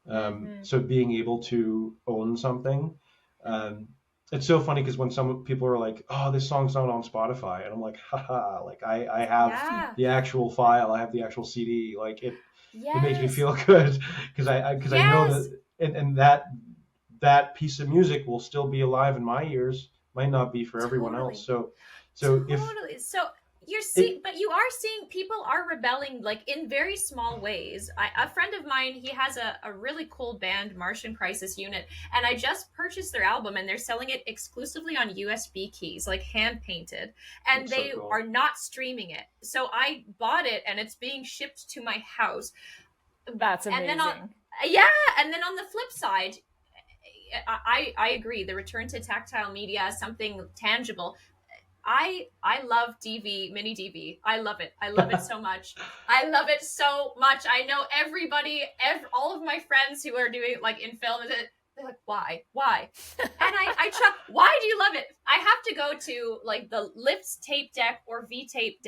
Mhm. So being able to own something. Mhm. Um, it's so funny because when some people are like, "Oh, this song's not on Spotify," and I'm like, "Haha!" Like I have Yeah. the actual file, I have the actual CD. Like it makes me Yes. feel good because I know Yes. that, and that piece of music will still be alive in my ears. Might not be for everyone else. Totally. So if Totally. So you're it, seeing, but you are seeing people are rebelling like in very small ways. A friend of mine, he has a really cool band, Martian Crisis Unit, and I just purchased their album and they're selling it exclusively on USB keys, like hand painted, and it's so they cool. are not streaming it. So I bought it and it's being shipped to my house. That's And then on amazing. yeah, and then on the flip side, I agree. The return to tactile media, something tangible. I love DV, mini DV. I love it. I love it so much. I love it so much. I know everybody, all of my friends who are doing like in film, they're like, why? And I chuck. Why do you love it? I have to go to like the Lifts tape deck or V tape,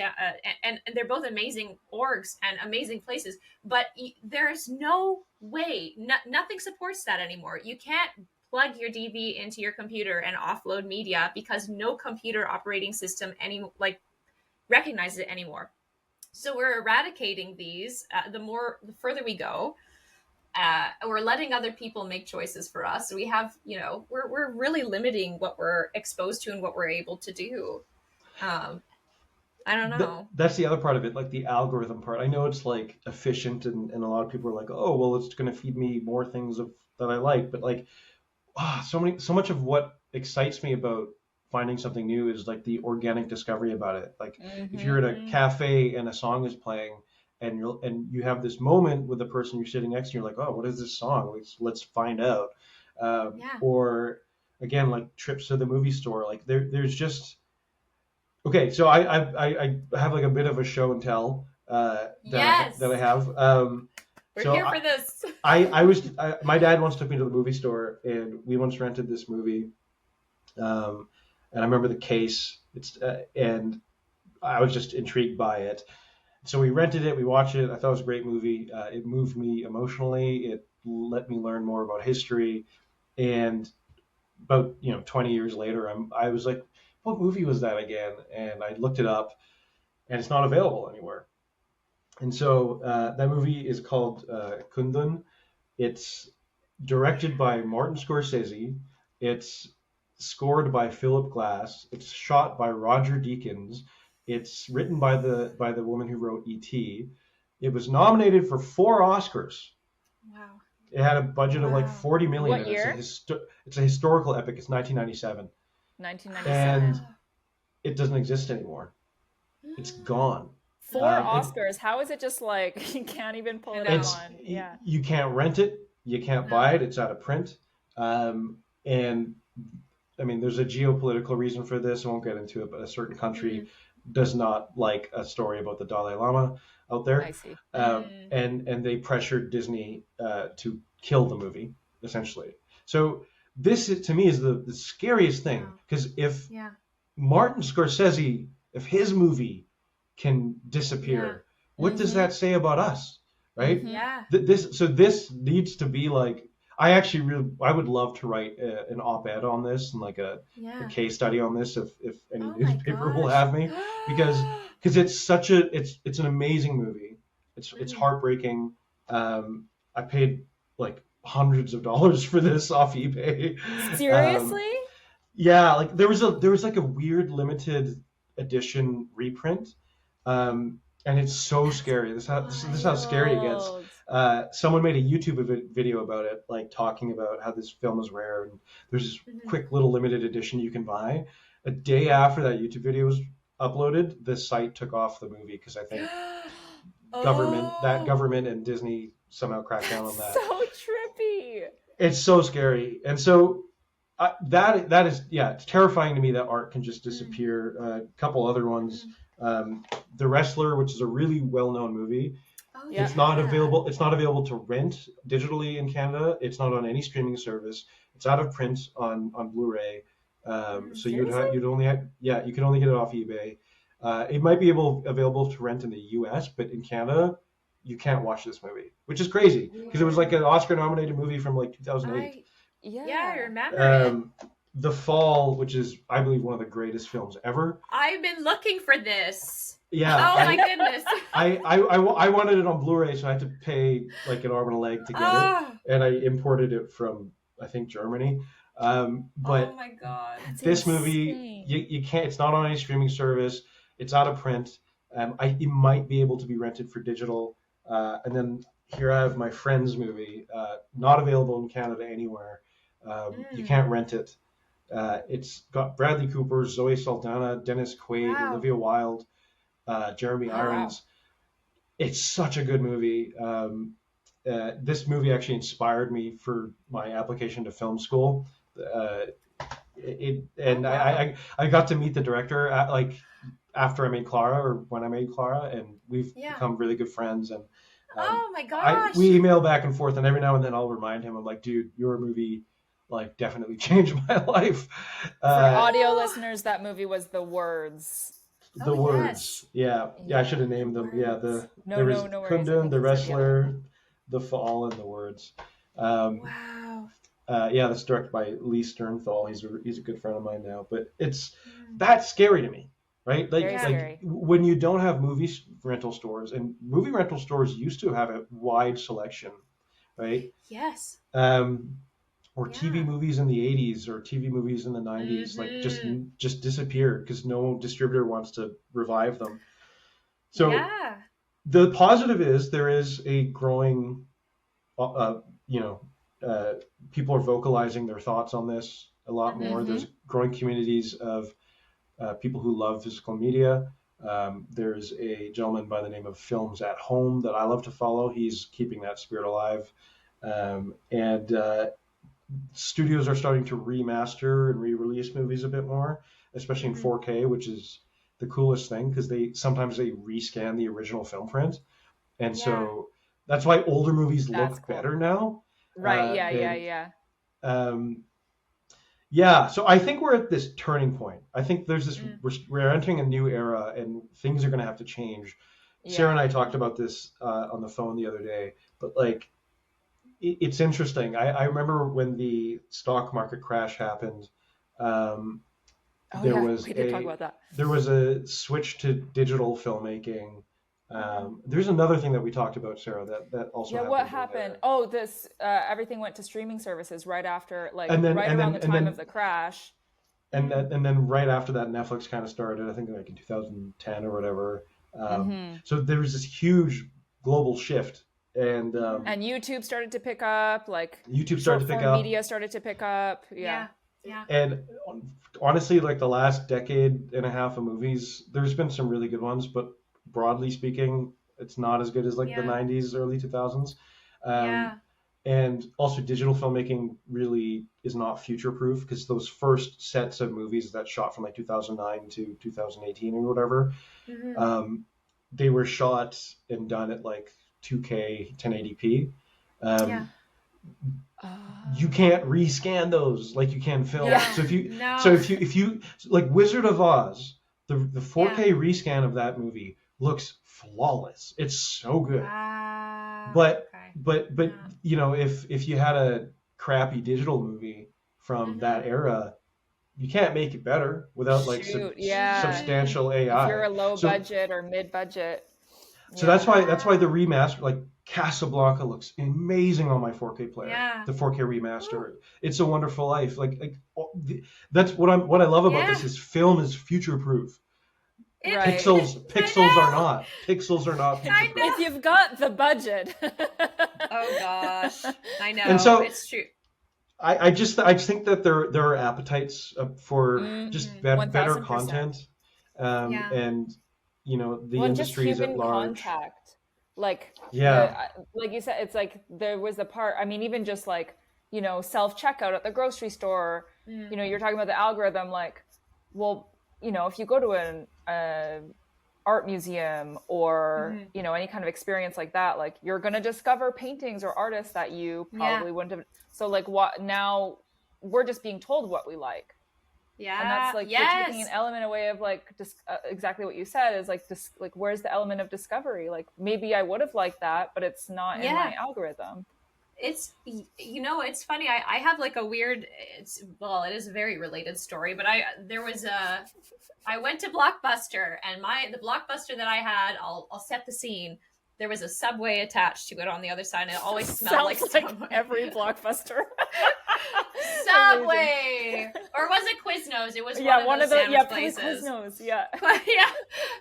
and they're both amazing orgs and amazing places. But there's no way, nothing supports that anymore. You can't plug your DV into your computer and offload media because no computer operating system recognizes it anymore. So we're eradicating these. The further we go, we're letting other people make choices for us. We have, we're really limiting what we're exposed to and what we're able to do. I don't know. That's the other part of it, like the algorithm part. I know it's like efficient, and a lot of people are like, oh, well, it's going to feed me more things that I like. But like, so much of what excites me about finding something new is like the organic discovery about it. Like if you're at a cafe and a song is playing, and you have this moment with the person you're sitting next to, you're like, oh, what is this song? Let's find out. Or again, like trips to the movie store. Like there's just. Okay, so I have like a bit of a show and tell that I have. We're here for this. My dad once took me to the movie store, and we once rented this movie. And I remember the case. And I was just intrigued by it. So we rented it, we watched it. I thought it was a great movie. It moved me emotionally. It let me learn more about history. And about 20 years later, I was like, what movie was that again? And I looked it up, and it's not available anywhere. And so that movie is called Kundun. It's directed by Martin Scorsese. It's scored by Philip Glass. It's shot by Roger Deakins. It's written by the woman who wrote E.T. It was nominated for 4 Oscars. Wow. It had a budget of like $40 million. What year? It's a historical epic. It's 1997. 1997. And it doesn't exist anymore. It's gone. 4 Oscars. How is it just like you can't even pull it out on? Yeah. You can't rent it. You can't buy it. It's out of print. And I mean, there's a geopolitical reason for this. I won't get into it, but a certain country does not like a story about the Dalai Lama out there. I see. And they pressured Disney to kill the movie, essentially. So this, to me, is the scariest thing, because if Martin Scorsese, if his movie can disappear, what does that say about us, right? Yeah. This needs to be like, I would love to write an op-ed on this and like a case study on this if any newspaper will have me, because it's it's an amazing movie. It's heartbreaking. I paid like hundreds of dollars for this off eBay. Seriously? Yeah, like there was like a weird limited edition reprint, and it's so scary. This is how scary it gets. Someone made a YouTube video about it, like talking about how this film is rare, and there's this quick little limited edition you can buy. A day after that YouTube video was uploaded, the site took off the movie because I think government and Disney somehow cracked down on that. So trippy. It's so scary, and so that is it's terrifying to me that art can just disappear. A couple other ones, The Wrestler, which is a really well-known movie. It's not available. It's not available to rent digitally in Canada. It's not on any streaming service. It's out of print on Blu-ray. So you can only get it off eBay. It might be available to rent in the U.S., but in Canada, you can't watch this movie, which is crazy because it was like an Oscar-nominated movie from like 2008. I remember it. The Fall, which is, I believe, one of the greatest films ever. I've been looking for this. Yeah. Oh my goodness. I wanted it on Blu-ray, so I had to pay like an arm and a leg to get it, and I imported it from, I think, Germany. But oh my god, this movie, you can't. It's not on any streaming service. It's out of print. It might be able to be rented for digital. And then here I have my friend's movie, not available in Canada anywhere. You can't rent it. It's got Bradley Cooper, Zoe Saldana, Dennis Quaid, Olivia Wilde, Jeremy Irons. It's such a good movie. This movie actually inspired me for my application to film school. I got to meet the director after I made Clara, or when I made Clara, and we've become really good friends. And oh my gosh, we email back and forth, and every now and then I'll remind him. I'm like, dude, your movie like definitely changed my life. For audio listeners, that movie was The Words. The Words. Yes. Yeah. I should have named them. Yeah. No worries. Kundun, The Wrestler, The Fall, and The Words. That's directed by Lee Sternthal. He's a good friend of mine now. But that's scary to me, right? Like when you don't have movie rental stores, and movie rental stores used to have a wide selection right? Yes. Or Yeah. TV movies in the 80s or TV movies in the 90s, like just disappeared because no distributor wants to revive them. So Yeah. the positive is there is a growing, people are vocalizing their thoughts on this a lot more. There's growing communities of people who love physical media. There's a gentleman by the name of Films at Home that I love to follow. He's keeping that spirit alive. And studios are starting to remaster and re-release movies a bit more, especially in 4K, which is the coolest thing because sometimes they rescan the original film print. And so that's why older movies look better now. Right. Yeah. So I think we're at this turning point. I think there's this, we're entering a new era and things are going to have to change. Yeah. Sarah and I talked about this on the phone the other day, but like, it's interesting. I remember when the stock market crash happened, there was a switch to digital filmmaking. There's another thing that we talked about, Sarah, that also happened. What happened? This everything went to streaming services right after, around the time of the crash. And then right after that, Netflix kind of started, I think like in 2010 or whatever. So there was this huge global shift. And YouTube started to pick up, media started to pick up. Yeah. And honestly, like the last decade and a half of movies, there's been some really good ones, but broadly speaking, it's not as good as like the 90s, early 2000s. And also digital filmmaking really is not future proof because those first sets of movies that shot from like 2009 to 2018 or whatever, they were shot and done at like 2K 1080p. You can't rescan those like you can film. So if you like Wizard of Oz, the 4K rescan of that movie looks flawless. It's so good. But if you had a crappy digital movie from that era, you can't make it better without substantial AI. If you're a low budget or mid budget. So that's why the remaster, like Casablanca, looks amazing on my 4K player. The 4K remaster. It's a Wonderful Life. That's what I love about this is film is future proof. Right. Pixels are not. Pixels are not future proof. If you've got the budget. Oh gosh, I know. And so it's true. I just think that there are appetites for just better content, and the industries at large. Contact. Like you said, it's like there was a part. I mean, even just like self checkout at the grocery store. You're talking about the algorithm. Like, well, if you go to an art museum or any kind of experience like that, like you're going to discover paintings or artists that you probably wouldn't have. So like what now we're just being told what we like. Yeah. And that's like you're taking an element away of like exactly what you said is like where's the element of discovery? Like maybe I would have liked that, but it's not in my algorithm. It's it's funny. I have like a weird. It is a very related story, but I went to Blockbuster and the Blockbuster that I had. I'll set the scene. There was a Subway attached to it on the other side, and it always smelled like Subway. Every Blockbuster. Subway, or was it Quiznos? It was one of those places. Quiznos, yeah.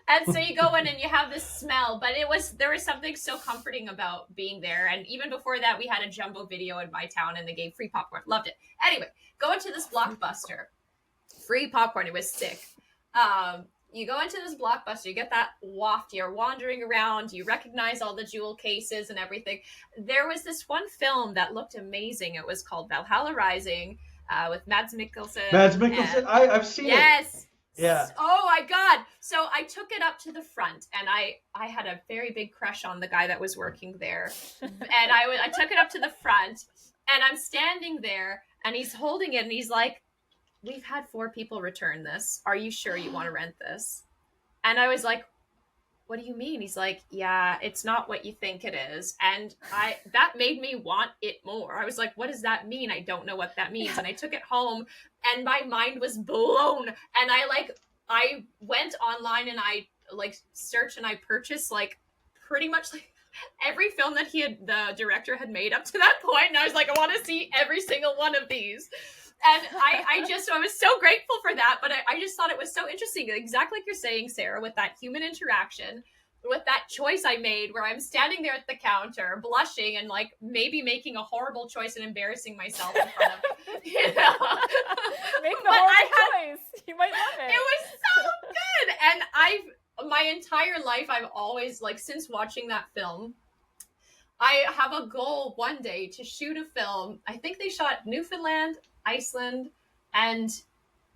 And so you go in and you have this smell, but there was something so comforting about being there. And even before that, we had a Jumbo Video in my town, and they gave free popcorn. Loved it. Anyway, go into this Blockbuster, free popcorn. It was sick. You go into this Blockbuster, you get that waft, you're wandering around, you recognize all the jewel cases and everything. There was this one film that looked amazing. It was called Valhalla Rising with Mads Mikkelsen. I've seen it. Yes. Yeah. Oh my God. So I took it up to the front and I had a very big crush on the guy that was working there. And I took it up to the front and I'm standing there and he's holding it and he's like, we've had 4 people return this. Are you sure you want to rent this? And I was like, what do you mean? He's like, yeah, it's not what you think it is. And that made me want it more. I was like, what does that mean? I don't know what that means. And I took it home and my mind was blown. And I went online and I searched and I purchased pretty much every film that the director had made up to that point, and I was like, I want to see every single one of these. And I was so grateful for that, but I just thought it was so interesting, exactly like you're saying, Sarah, with that human interaction, with that choice I made where I'm standing there at the counter blushing and like maybe making a horrible choice and embarrassing myself in front of, Make the horrible choice. You might love it. It was so good. And my entire life, I've always, like, since watching that film, I have a goal one day to shoot a film. I think they shot Newfoundland, Iceland, and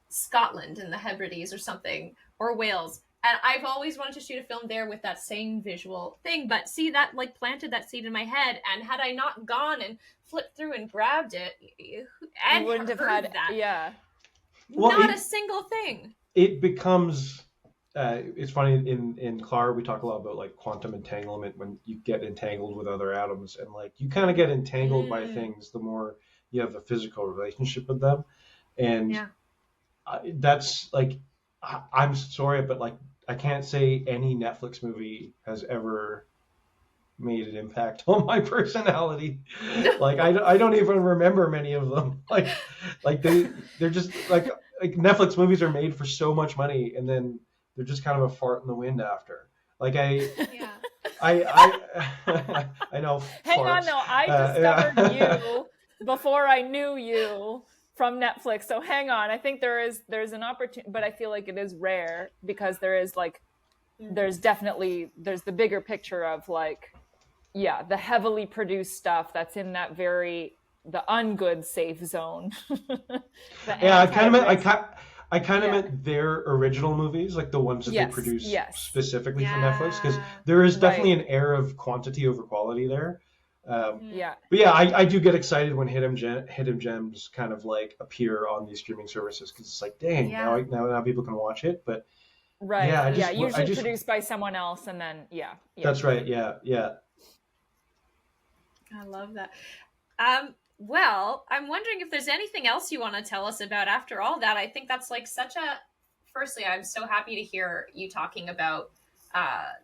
Scotland in the Hebrides or something, or Wales. And I've always wanted to shoot a film there with that same visual thing. But see, that like planted that seed in my head. And had I not gone and flipped through and grabbed it, and you wouldn't have had that, yeah. Well, not a single thing. It becomes. It's funny in Clara we talk a lot about like quantum entanglement, when you get entangled with other atoms, and like you kind of get entangled by things the more you have a physical relationship with them, and that's like, I'm sorry, but like I can't say any Netflix movie has ever made an impact on my personality. Like I don't even remember many of them. Like they're just like Netflix movies are made for so much money, and then they're just kind of a fart in the wind after. Like I know. Hang farts. on, though. I discovered you before I knew you from Netflix. So hang on. I think there's an opportunity, but I feel like it is rare because there's the bigger picture of like, yeah, the heavily produced stuff that's in that the ungood safe zone. I kind of meant their original movies, like the ones that they produce specifically for Netflix, because there is definitely an air of quantity over quality there. But yeah, I do get excited when hidden gems kind of like appear on these streaming services, because it's like, dang, now people can watch it. But usually produced by someone else, and then that's right. Yeah. I love that. Well, I'm wondering if there's anything else you want to tell us about after all that. I think that's like firstly, I'm so happy to hear you talking about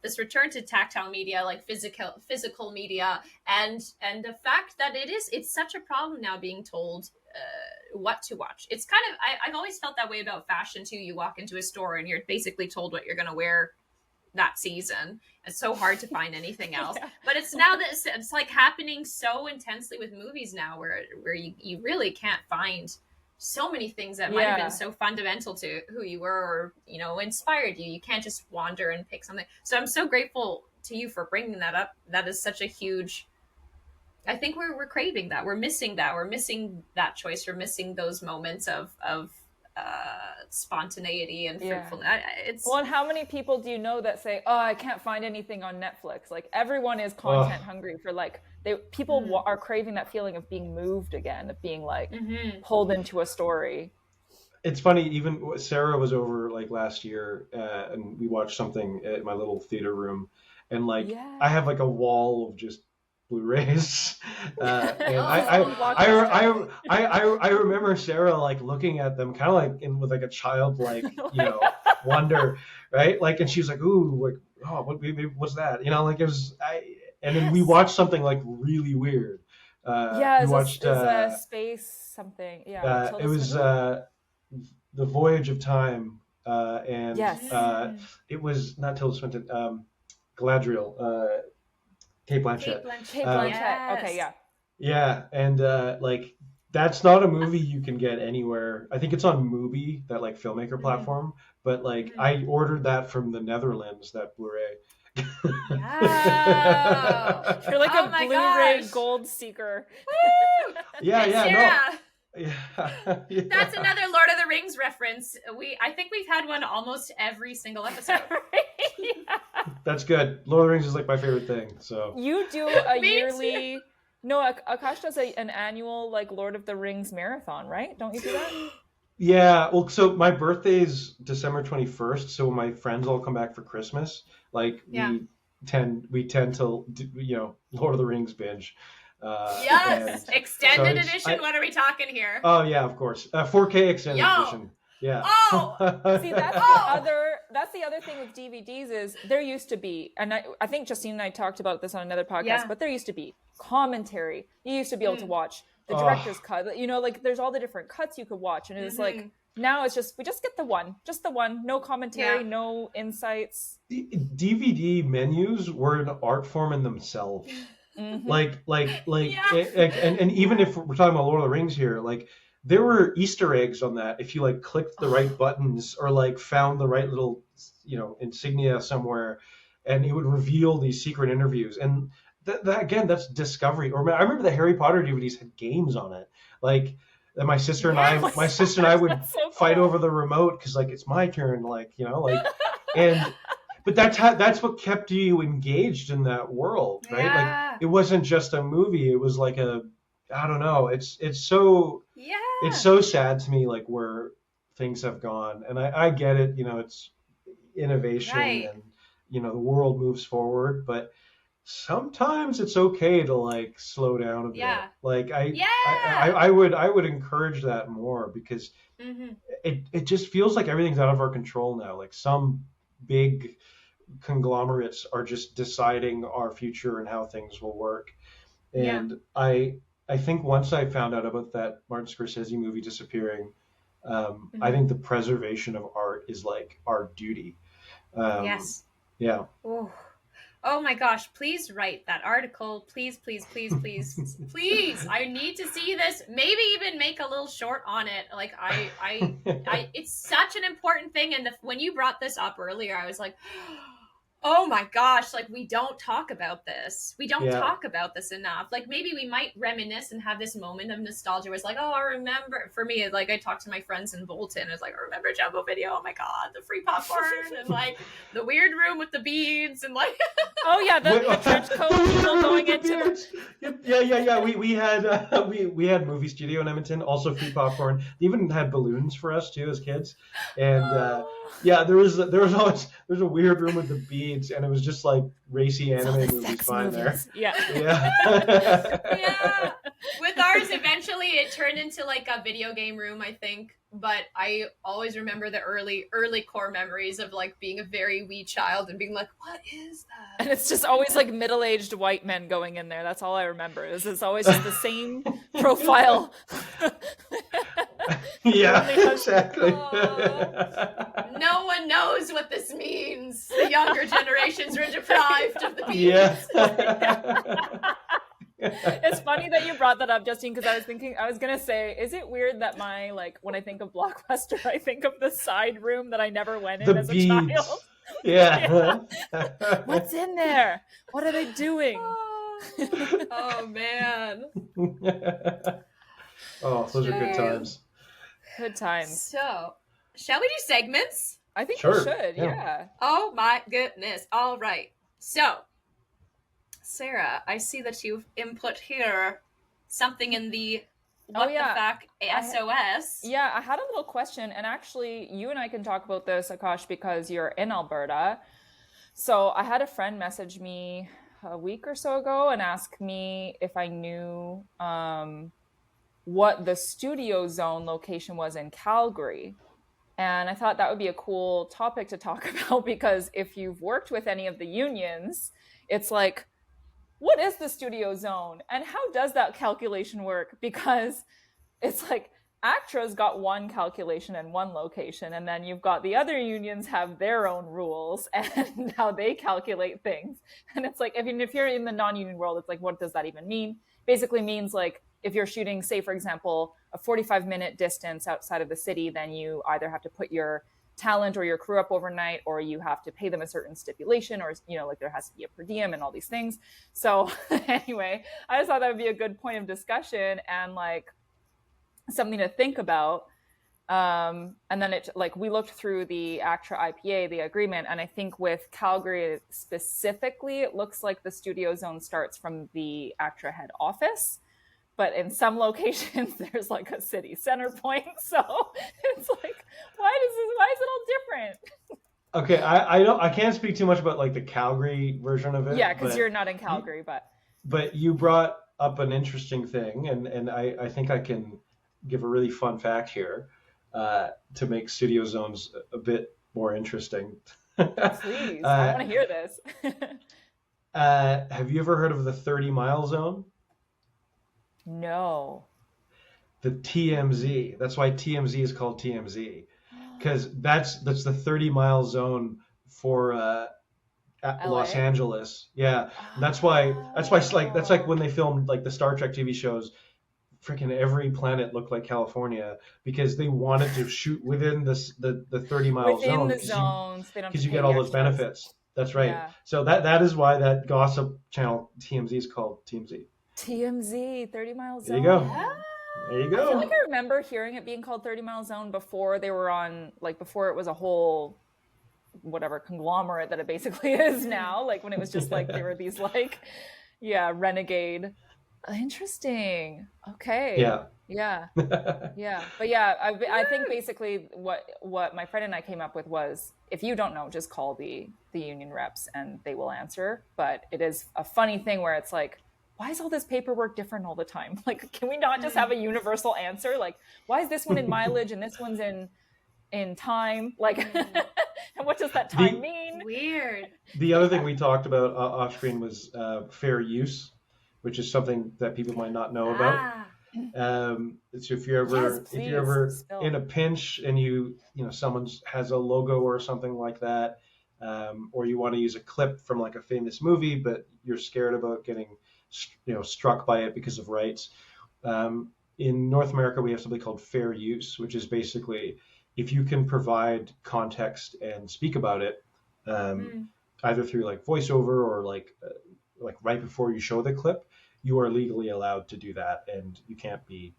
this return to tactile media, like physical media, and the fact that it's such a problem now being told what to watch. It's kind of, I've always felt that way about fashion too. You walk into a store and you're basically told what you're going to wear that season. It's so hard to find anything else. But it's now that it's like happening so intensely with movies now, where you really can't find so many things that might have been so fundamental to who you were, or inspired you. You can't just wander and pick something. So I'm so grateful to you for bringing that up. That is such a huge, I think we're craving that. We're missing that. We're missing that choice. We're missing those moments of spontaneity and fruitfulness. And how many people do you know that say, "Oh, I can't find anything on Netflix"? Like everyone is content hungry for people are craving that feeling of being moved again, of being like pulled into a story. It's funny. Even Sarah was over like last year, and we watched something at my little theater room, and I have like a wall of just Blu-rays, and I remember Sarah like looking at them kind of like with like a childlike wonder, right? Like, and she's like, "Ooh, like, oh, what's that?" Like it was. And then we watched something like really weird. We watched a space something. Yeah, it was The Voyage of Time, and it was not Tilda Swinton, Galadriel. Kate Blanchett. Yes. Okay, yeah. Yeah, and that's not a movie you can get anywhere. I think it's on Mubi, that like filmmaker platform. But like I ordered that from the Netherlands, that Blu-ray. Wow. You're like a Blu-ray gold seeker. Woo! Yeah. That's another Lord of the Rings reference. I think we've had one almost every single episode. That's good. Lord of the Rings is like my favorite thing. So you do a yearly. No, Akash does an annual like Lord of the Rings marathon, right? Don't you do that? Yeah. Well, so my birthday's December 21st. So when my friends all come back for Christmas, like we tend to Lord of the Rings binge. Yes, extended edition. What are we talking here? Oh yeah, of course. 4K extended edition. Yeah. Oh, see, that's that's the other thing with DVDs is there used to be, and I think Justine and I talked about this on another podcast, but there used to be commentary. You used to be able to watch the director's cut. You know, like there's all the different cuts you could watch, and it's like now it's just we just get the one, no commentary, no insights. DVD menus were an art form in themselves. Like, and even if we're talking about Lord of the Rings here, like there were Easter eggs on that if you like clicked the right buttons or like found the right little, you know, insignia somewhere, and it would reveal these secret interviews. And that again, that's discovery. Or I remember the Harry Potter DVDs had games on it, like. And my sister and I would fight over the remote because like it's my turn, like, you know, like, but that's what kept you engaged in that world, right? Like it wasn't just a movie; it was like I don't know. It's so sad to me, like where things have gone, and I get it. You know, it's innovation, and you know the world moves forward, but. Sometimes it's okay to like slow down a bit. Like I would encourage that more because it just feels like everything's out of our control now. Like some big conglomerates are just deciding our future and how things will work. And I think once I found out about that Martin Scorsese movie disappearing, I think the preservation of art is like our duty. Yeah. Ooh. Oh my gosh, please write that article. Please, please, please, please, please. I need to see this. Maybe even make a little short on it. Like I it's such an important thing. And when you brought this up earlier, I was like, oh my gosh, like we don't talk about this. We don't talk about this enough. Like maybe we might reminisce and have this moment of nostalgia where it's like, oh, I remember. For me, like I talked to my friends in Bolton. It's like, I remember Jumbo Video. Oh my God, the free popcorn and like the weird room with the beads and like. Oh yeah, the trench coat people going into. We had movie studio in Edmonton, also free popcorn. They even had balloons for us too as kids, and there was always a weird room with the beads. And it was just like racy anime movies fine there. Yeah. With ours, eventually it turned into like a video game room, I think. But I always remember the early core memories of like being a very wee child and being like, what is that? And it's just always like middle-aged white men going in there. That's all I remember. It's always just the same profile. Exactly. No one knows what this means. The younger generations were deprived of the beats. It's funny that you brought that up, Justine, because I was gonna say, is it weird that my like when I think of Blockbuster, I think of the side room that I never went in as a child? Yeah. What's in there? What are they doing? Oh man. Oh, those are good times. Good times. So, shall we do segments? I think we should, yeah. Oh my goodness. All right. So, Sarah, I see that you've input here something in the What the Fuck SOS. I had a little question, and actually you and I can talk about this, Akash, because you're in Alberta. So I had a friend message me a week or so ago and ask me if I knew what the Studio Zone location was in Calgary. And I thought that would be a cool topic to talk about, because if you've worked with any of the unions, it's like, what is the Studio Zone and how does that calculation work? Because it's like ACTRA's got one calculation and one location, and then you've got the other unions have their own rules and how they calculate things. And it's like, if you're in the non-union world, it's like, what does that even mean? Basically means like, if you're shooting, say, for example, a 45-minute distance outside of the city, then you either have to put your talent or your crew up overnight, or you have to pay them a certain stipulation, or, you know, like there has to be a per diem and all these things. So anyway, I just thought that would be a good point of discussion and like something to think about. And then it like we looked through the ACTRA IPA, the agreement, and I think with Calgary specifically, it looks like the Studio Zone starts from the ACTRA head office. But in some locations, there's like a city center point. So it's like, why is it all different? Okay, I can't speak too much about like the Calgary version of it. Yeah, because you're not in Calgary, But you brought up an interesting thing, and I think I can give a really fun fact here to make Studio Zones a bit more interesting. Please, I want to hear this. Have you ever heard of the 30-mile zone? No. The TMZ. That's why TMZ is called TMZ, because that's the 30-mile zone for Los LA? Angeles. Yeah, and that's why it's like that's like when they filmed like the Star Trek TV shows. Freaking every planet looked like California because they wanted to shoot within the 30-mile zone Within the zones, they don't have because to you pay get the all those extras. benefits. That's right. Yeah. So that is why that gossip channel TMZ is called TMZ. TMZ, 30-mile zone. There you go. Yeah. There you I feel go. like I remember hearing it being called 30-mile zone before they were on, like before it was a whole whatever conglomerate that it basically is now. Like when it was just like, there were these like, yeah, renegade. Interesting. Okay. Yeah. Yeah. Yeah. But yeah, I think basically what my friend and I came up with was, if you don't know, just call the union reps and they will answer. But it is a funny thing where it's like, why is all this paperwork different all the time? Like, can we not just have a universal answer? Like, why is this one in mileage and this one's in time? Like, and what does that time mean? Weird. The other thing we talked about off screen was fair use, which is something that people might not know about. So if you're ever spill. in a pinch and you know someone has a logo or something like that, or you want to use a clip from like a famous movie, but you're scared about getting struck by it because of rights. In North America, we have something called fair use, which is basically if you can provide context and speak about it, either through like voiceover or like right before you show the clip, you are legally allowed to do that, and you can't be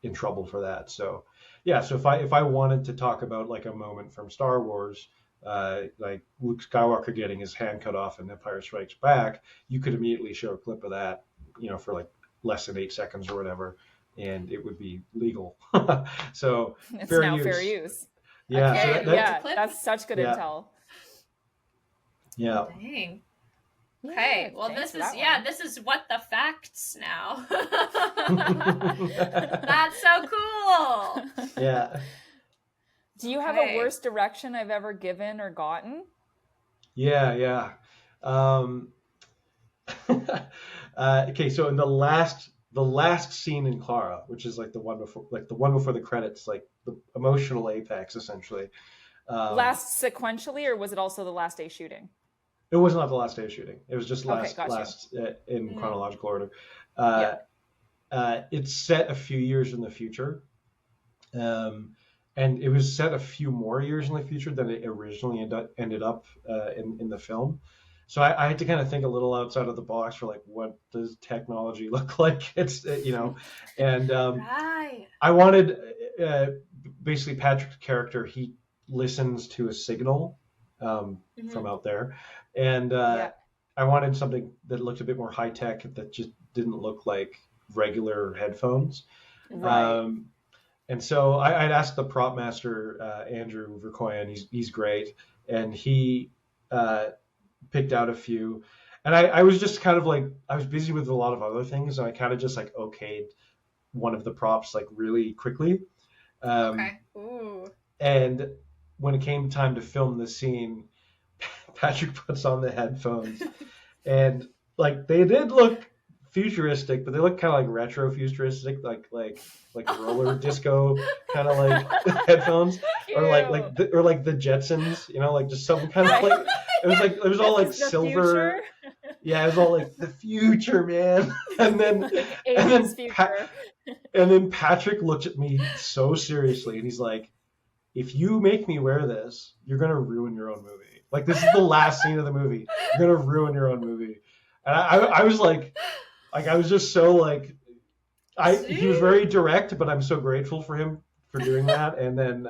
in trouble for that. So, yeah. So if I wanted to talk about like a moment from Star Wars, like Luke Skywalker getting his hand cut off in Empire Strikes Back, you could immediately show a clip of that, for like less than 8 seconds or whatever, and it would be legal. So it's fair now use. fair use. Yeah. Okay. So That's such good intel. Yeah. Dang. Okay, well this is what the facts now. That's so cool. Yeah. Do you have a worst direction I've ever given or gotten? Yeah. Okay, so in the last scene in Clara, which is like the one before the credits, like the emotional apex essentially. Last sequentially, or was it also the last day shooting? It was not the last day of shooting. It was just last in chronological order. It's set a few years in the future, and it was set a few more years in the future than it originally ended up in the film. So I had to kind of think a little outside of the box for like, what does technology look like? It's and Right. I wanted basically Patrick's character. He listens to a signal from out there. And I wanted something that looked a bit more high tech, that just didn't look like regular headphones. Right. And so I'd asked the prop master, Andrew Vercoyen, he's great. And he picked out a few. And I was just kind of like, I was busy with a lot of other things. And I kind of just like okayed one of the props like really quickly. Okay. Ooh. And when it came time to film the scene, Patrick puts on the headphones, and like they did look futuristic, but they look kind of like retro futuristic, like roller disco kind of like headphones, or like the Jetsons, like just some kind of like it was all like silver. Future. Yeah, it was all like the future, man. And then Patrick looked at me so seriously, and he's like, if you make me wear this, you're going to ruin your own movie. Like, this is the last scene of the movie. You're going to ruin your own movie. And I was like, I was just so like, he was very direct, but I'm so grateful for him for doing that. And then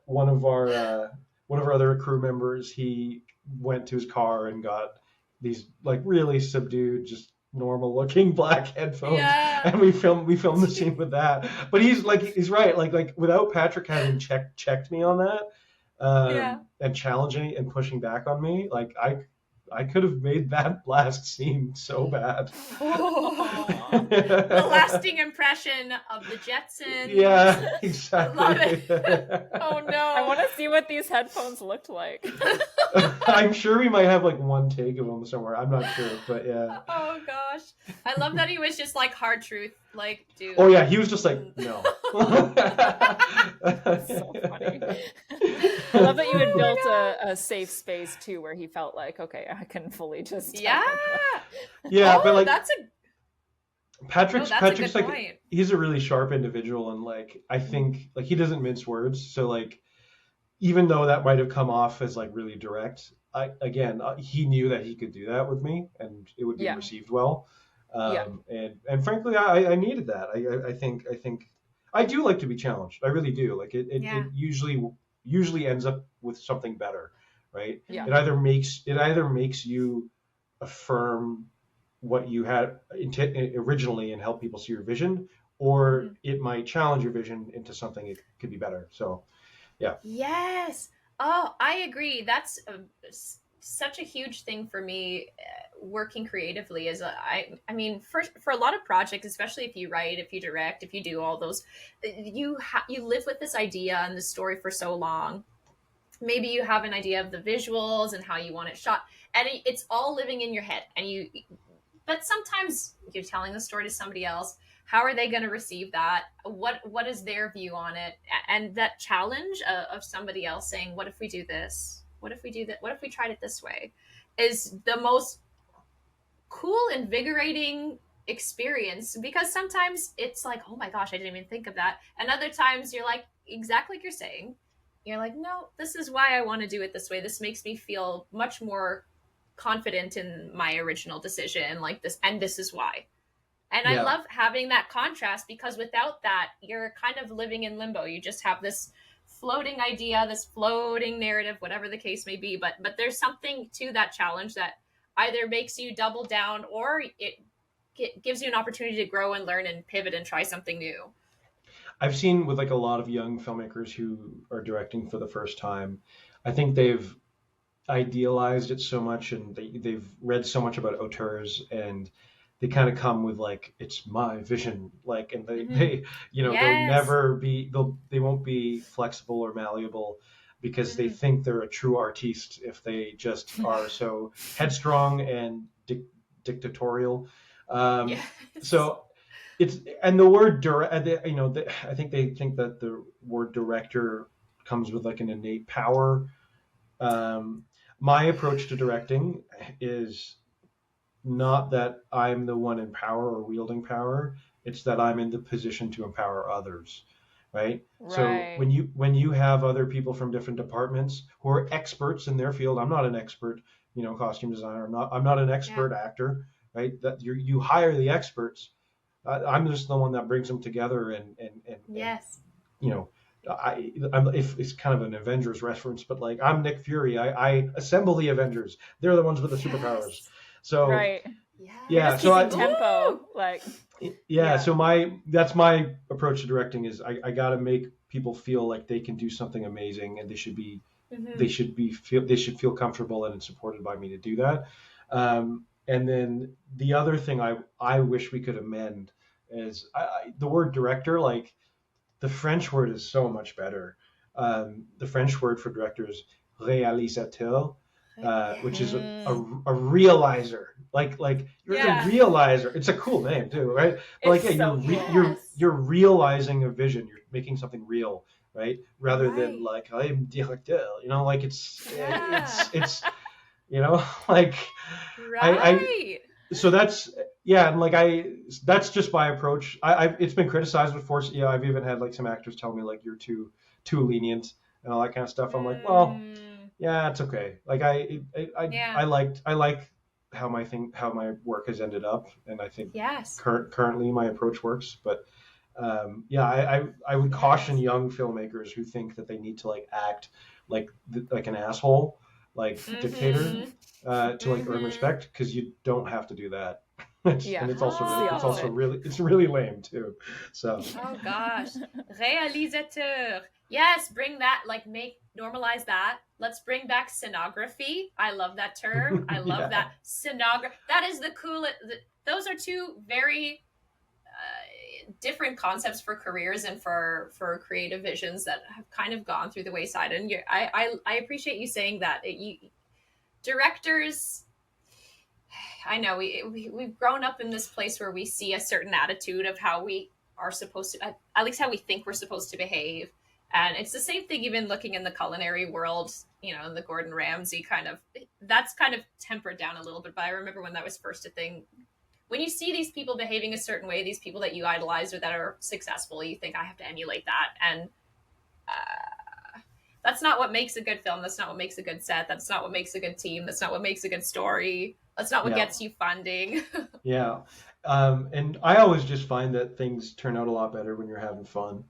one of our other crew members, he went to his car and got these like really subdued, just normal looking black headphones, and we filmed the scene with that. But he's right, like without Patrick having checked me on that, and challenging and pushing back on me, like I could have made that last scene so bad. Oh, the lasting impression of the Jetsons. Yeah, exactly. I love it. Oh no. I want to see what these headphones looked like. I'm sure we might have like one take of them somewhere. I'm not sure, but yeah. Oh gosh. I love that he was just like hard truth, like, dude. Oh yeah, he was just like, no. So funny. I love that you had built a safe space too, where he felt like, okay, I can fully just Yeah. Yeah, but like that's a Patrick's good like point. he's a really sharp individual, and like I think like he doesn't mince words. So like even though that might have come off as like really direct, he knew that he could do that with me, and it would be received well. And frankly, I needed that. I think I do like to be challenged. I really do. Like it usually ends up with something better, right? Yeah. It either makes you affirm what you had originally and help people see your vision, or it might challenge your vision into something it could be better. So, yeah. Yes. Oh, I agree. That's such a huge thing for me working creatively. Is I mean, for a lot of projects, especially if you write, if you direct, if you do all those, you live with this idea and the story for so long. Maybe you have an idea of the visuals and how you want it shot, and it's all living in your head. But sometimes you're telling the story to somebody else. How are they going to receive that? What is their view on it? And that challenge of somebody else saying, what if we do this? What if we do that? What if we tried it this way? Is the most cool, invigorating experience, because sometimes it's like, oh my gosh, I didn't even think of that. And other times you're like, exactly like you're saying, you're like, no, this is why I want to do it this way. This makes me feel much more confident in my original decision, like this, and this is why. And I love having that contrast, because without that, you're kind of living in limbo. You just have this floating idea, this floating narrative, whatever the case may be. But there's something to that challenge that either makes you double down, or it gives you an opportunity to grow and learn and pivot and try something new. I've seen with like a lot of young filmmakers who are directing for the first time, I think they've idealized it so much, and they've read so much about auteurs, and they kind of come with like, it's my vision, like, and they they'll never be, they won't be flexible or malleable, because they think they're a true artiste if they just are so headstrong and dictatorial. So it's, and the word I think they think that the word director comes with like an innate power. My approach to directing is not that I'm the one in power or wielding power. It's that I'm in the position to empower others, right? So when you have other people from different departments who are experts in their field, I'm not an expert, costume designer. I'm not an expert actor, right? That you hire the experts. I'm just the one that brings them together and if it's kind of an Avengers reference, but like, I'm Nick Fury. I assemble the Avengers. They're the ones with the superpowers. So so tempo, like so that's my approach to directing is I got to make people feel like they can do something amazing, and they should feel comfortable and supported by me to do that. And then the other thing I wish we could amend is the word director. Like, the French word is so much better. The French word for director is réalisateur, which is a realizer. Like you're a realizer. It's a cool name too, right? But you're realizing a vision. You're making something real, right? Rather than like, I'm directeur. Like it's like so that's and like that's just my approach. It's been criticized before. So I've even had like some actors tell me like, you're too lenient and all that kind of stuff. I'm like, well, yeah, it's okay. Like I like how my work has ended up, and I think currently my approach works. But I would caution young filmmakers who think that they need to like act like an asshole, like dictator, to like earn respect, because you don't have to do that. Yeah. And it's Oh. also really lame too. So Oh gosh. Réalisateur. Yes, bring that, like normalize that. Let's bring back scenography. I love that term. I love Yeah. that. That is the coolest. Those are two very different concepts for careers and for creative visions that have kind of gone through the wayside. And I appreciate you saying that. Directors, I know we've grown up in this place where we see a certain attitude of how we are supposed to, at least how we think we're supposed to behave. And it's the same thing even looking in the culinary world, in the Gordon Ramsay that's kind of tempered down a little bit. But I remember when that was first a thing, when you see these people behaving a certain way, these people that you idolize or that are successful, you think, I have to emulate that. And that's not what makes a good film. That's not what makes a good set. That's not what makes a good team. That's not what makes a good story. That's not what gets you funding. Yeah. And I always just find that things turn out a lot better when you're having fun.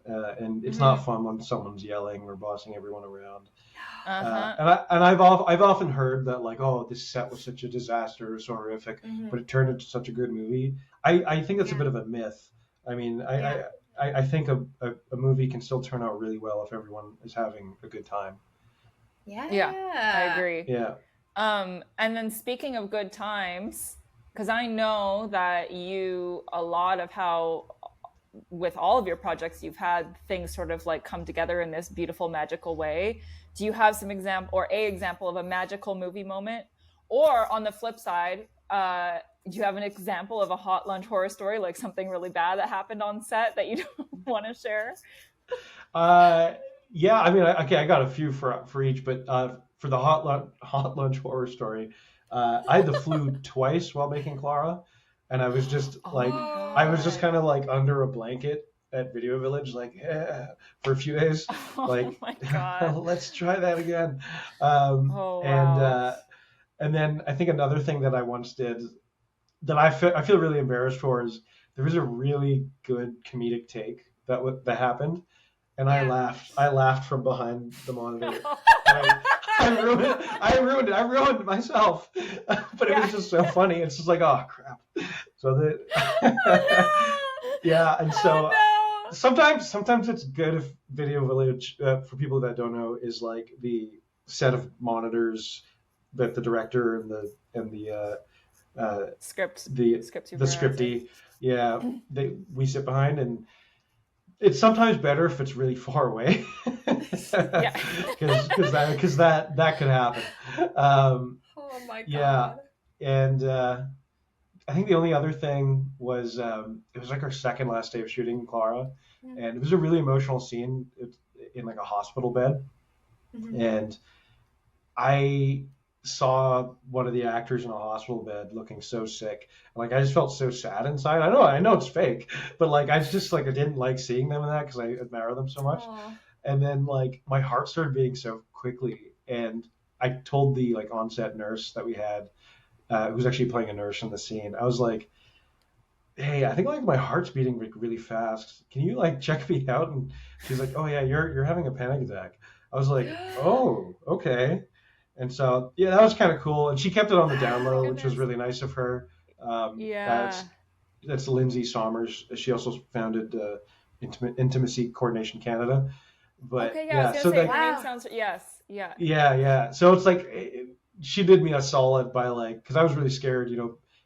And it's not fun when someone's yelling or bossing everyone around. And I've often heard that, like, oh, this set was such a disaster, it was so horrific, but it turned into such a good movie. I think that's a bit of a myth. I mean, I think a movie can still turn out really well if everyone is having a good time. Yeah, I agree. Yeah. And then speaking of good times, because I know that a lot of how with all of your projects, you've had things sort of like come together in this beautiful, magical way. Do you have some example of a magical movie moment? Or on the flip side, do you have an example of a hot lunch horror story, like something really bad that happened on set that you don't want to share? Yeah, I mean, I got a few for each, but for the hot lunch horror story, I had the flu twice while making Clara, and I was just I was just kind of like under a blanket at Video Village, like for a few days, like my God. Let's try that again. Wow. And then I think another thing that I once did that I feel really embarrassed for is there was a really good comedic take that happened, and I laughed from behind the monitor. I ruined it. I ruined it myself. But it was just so funny. It's just like, oh crap. So and so sometimes it's good if Video Village, for people that don't know, is like the set of monitors that the director and the scripty, we sit behind, and it's sometimes better if it's really far away, because that could happen. Oh my God. Yeah, and I think the only other thing was it was like our second last day of shooting Clara, and it was a really emotional scene in like a hospital bed, and I saw one of the actors in a hospital bed looking so sick. Like, I just felt so sad inside. I know it's fake, but like, I just like, I didn't like seeing them in that because I admire them so much. Aww. And then like my heart started beating so quickly, and I told the like on-set nurse that we had, who was actually playing a nurse in the scene. I was like, hey, I think like my heart's beating like really fast. Can you like check me out? And she's like, oh yeah, you're having a panic attack. I was like, oh, okay. And so, yeah, that was kind of cool. And she kept it on the down low, which was really nice of her. That's Lindsay Sommers. She also founded Intimacy Coordination Canada. But So it's like, she did me a solid by like, because I was really scared,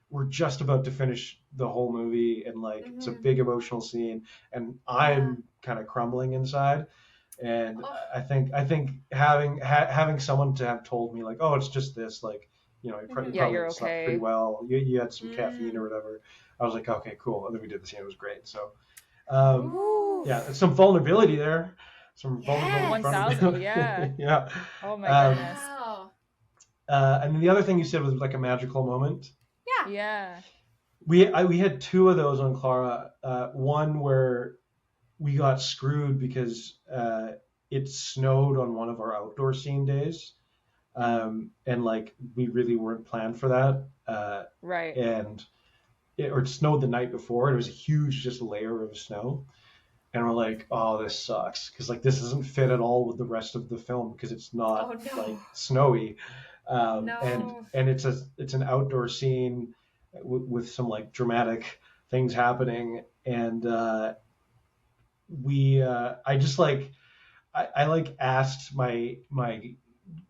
we're just about to finish the whole movie, and like it's a big emotional scene, and I'm kind of crumbling inside. And I think having someone to have told me like, oh, it's just this, like, you probably slept pretty well. You had some caffeine or whatever. I was like, okay, cool. And then we did the scene. It was great. So, some vulnerability there. Some vulnerability. 1,000. Yeah. Yeah. Oh my goodness. And then the other thing you said was like a magical moment. Yeah. We had two of those on Clara. One where we got screwed because it snowed on one of our outdoor scene days, and like we really weren't planned for that. Right. And it snowed the night before, and it was a huge just layer of snow, and we're like, oh, this sucks, because like this doesn't fit at all with the rest of the film because it's not like snowy, and it's an outdoor scene. with some like dramatic things happening, and I just like I like asked my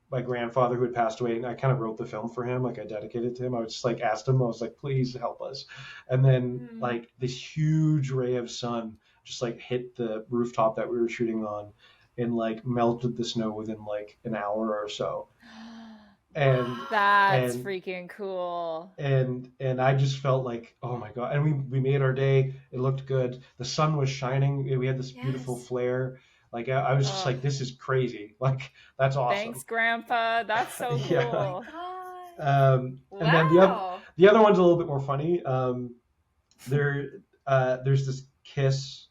grandfather who had passed away, and I kind of wrote the film for him, like I dedicated it to him. I was just like asked him, I was like, please help us. And then like this huge ray of sun just like hit the rooftop that we were shooting on and like melted the snow within like an hour or so. And That's and freaking cool. and I just felt like, oh my God. And we made our day. It looked good. The sun was shining. We had this beautiful flare. Like I was just like, this is crazy. Like that's awesome. Thanks, Grandpa. That's so cool. Yeah. Wow. And then the other one's a little bit more funny. There's this kiss.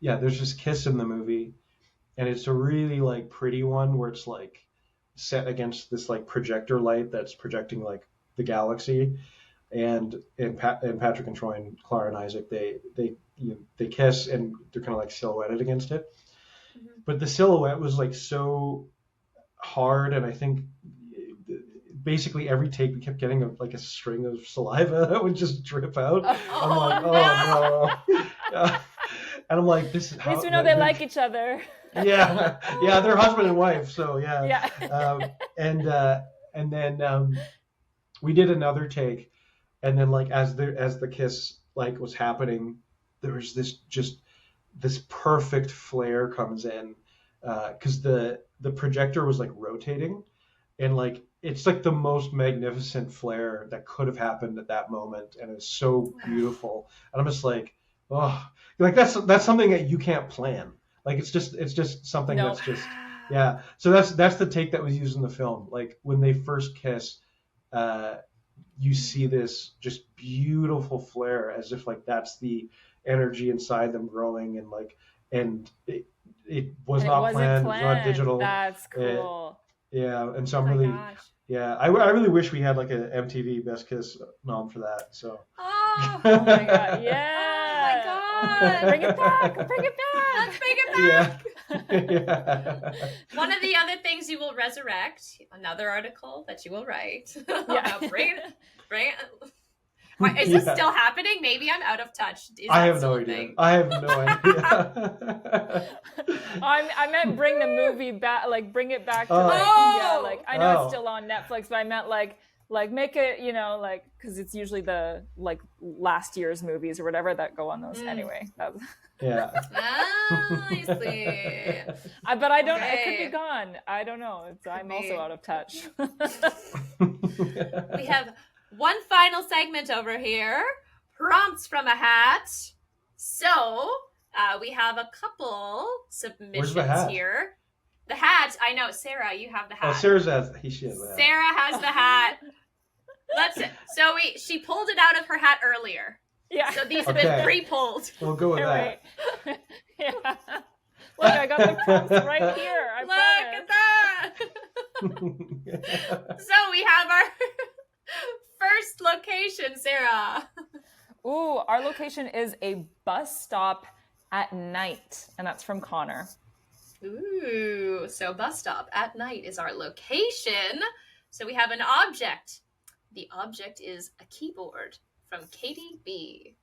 There's this kiss in the movie, and it's a really like pretty one where it's like set against this like projector light that's projecting like the galaxy, and Patrick and Troy and Clara and Isaac they kiss, and they're kind of like silhouetted against it. But the silhouette was like so hard, and I think basically every take we kept getting a string of saliva that would just drip out. I'm like, oh no. And I'm like, this is how. At least we know they like each other. Yeah, they're husband and wife, so yeah. And then we did another take, and then like as the kiss like was happening, there was this perfect flare comes in, because the projector was like rotating, and like it's like the most magnificent flare that could have happened at that moment, and it's so beautiful. And I'm just like, oh, like that's something that you can't plan. Like it's just something that's just, yeah. So that's the take that was used in the film. Like when they first kiss, you see this just beautiful flare, as if like that's the energy inside them growing, and like, and it was not planned. It was not digital. That's cool. And so I'm really, I really wish we had like an MTV Best Kiss nom for that. So. Oh my God! Yeah. Bring it back! Let's bring it back! Yeah. One of the other things you will resurrect, another article that you will write. Bring it. Wait, is this still happening? Maybe I'm out of touch. I have no idea. I meant bring the movie back, like bring it back to like I know it's still on Netflix, but I meant like make it, like, because it's usually the like last year's movies or whatever that go on those anyway. Yeah. I see. But I don't. It could be gone. I don't know. I'm also out of touch. We have one final segment over here. Prompts from a hat. So we have a couple submissions here. The hat, I know, Sarah, you have the hat. Oh, Sarah has the hat. Sarah has the hat. So she pulled it out of her hat earlier. Yeah. So these have been pre-pulled. We'll go with that. Yeah. Look, I got the prompts right here. Look at that. So we have our first location, Sarah. Ooh, our location is a bus stop at night, and that's from Connor. Ooh, so bus stop at night is our location. So we have an object. The object is a keyboard from Katie B.